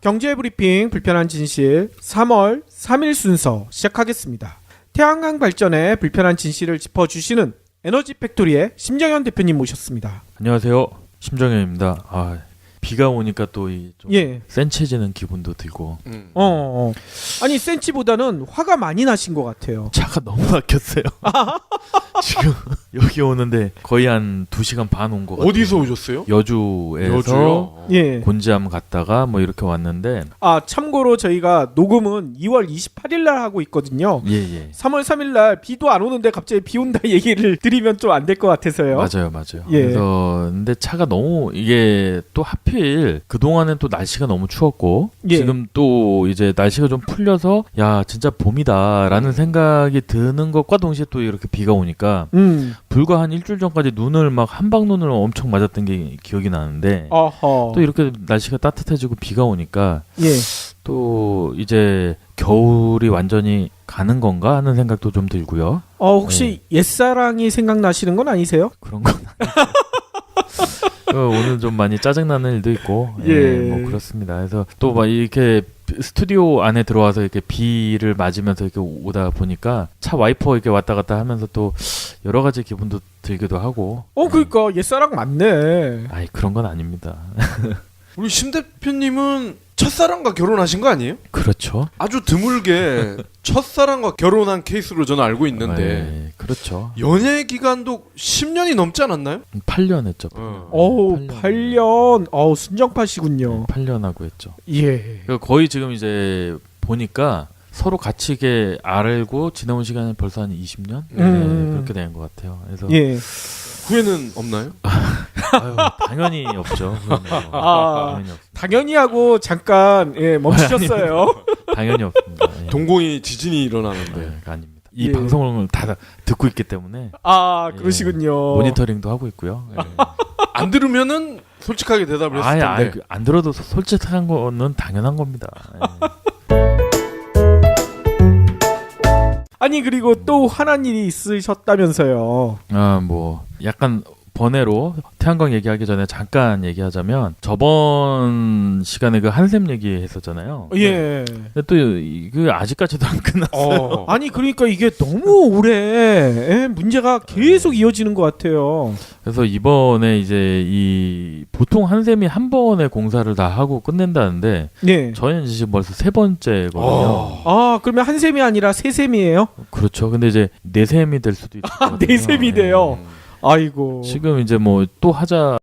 경제브리핑 불편한 진실 3월 3일 순서 시작하겠습니다. 태양광 발전의 불편한 진실을 짚어주시는 에너지 팩토리의 심정현 대표님 모셨습니다. 안녕하세요. 심정현입니다. 아, 비가 오니까 또 이 좀 예. 센치해지는 기분도 들고 아니 센치보다는 화가 많이 나신 것 같아요. 차가 너무 막혔어요. 지금 여기 오는데 거의 한 2시간 반 온 것 같아요. 어디서 오셨어요? 여주에서 여주요? 예. 곤지암 갔다가 뭐 이렇게 왔는데 아 참고로 저희가 녹음은 2월 28일 날 하고 있거든요. 예. 3월 3일 날 비도 안 오는데 갑자기 비 온다 얘기를 드리면 좀 안 될 것 같아서요. 맞아요. 예. 그래서 근데 차가 너무 이게 또 하필 그동안은 또 날씨가 너무 추웠고 예. 지금 또 이제 날씨가 좀 풀려서 야 진짜 봄이다라는 생각이 드는 것과 동시에 또 이렇게 비가 오니까 불과 한 일주일 전까지 눈을 막 한방눈을 엄청 맞았던 게 기억이 나는데 어허. 또 이렇게 날씨가 따뜻해지고 비가 오니까 예. 또 이제 겨울이 완전히 가는 건가 하는 생각도 좀 들고요. 혹시 옛사랑이 생각나시는 건 아니세요? 그런 건 오늘 좀 많이 짜증나는 일도 있고 예. 뭐 그렇습니다. 그래서 또 막 이렇게 스튜디오 안에 들어와서 이렇게 비를 맞으면서 이렇게 오다 보니까 차 와이퍼 이렇게 왔다 갔다 하면서 또 여러 가지 기분도 들기도 하고. 그러니까 옛사랑 맞네. 아이 그런 건 아닙니다. 우리 심 대표님은 첫사랑과 결혼하신 거 아니에요? 그렇죠. 아주 드물게 첫사랑과 결혼한 케이스로 저는 알고 있는데 그렇죠. 연애 기간도 10년이 넘지 않았나요? 8년 했죠. 어우 8년. 8년. 순정파시군요. 8년 하고 했죠. 예. 거의 지금 이제 보니까 서로 같이 이게 알고 지내온 시간이 벌써 한 20년 그렇게 된 것 같아요. 그래서 예. 후회는 없나요? 아유, 당연히 없죠. 당연히 없. 당연히 하고 잠깐 멈추셨어요. 당연히 없습니다. 예. 동공이 지진이 일어나는데. 네, 아닙니다. 이 예. 방송을 다 듣고 있기 때문에 그러시군요. 모니터링도 하고 있고요. 예. 안 들으면은 솔직하게 대답을 했을 텐데. 아니, 안 들어도 솔직한 거는 당연한 겁니다. 예. 아니 그리고 또 화난 일이 있으셨다면서요. 뭐 약간 번외로 태양광 얘기하기 전에 잠깐 얘기하자면 저번 시간에 그 한샘 얘기했었잖아요. 예. 근데 또 그 아직까지도 안 끝났어요. 아니 그러니까 이게 너무 오래 문제가 계속 이어지는 것 같아요. 그래서 이번에 이제 이 보통 한샘이 한 번에 공사를 다 하고 끝낸다는데 예. 저희는 지금 벌써 세 번째거든요. 그러면 한 셈이 아니라 세 셈이에요? 그렇죠. 근데 이제 네 셈이 될 수도 있을 것 같아요. 네 셈이 돼요. 아이고. 지금 이제 뭐 또 하자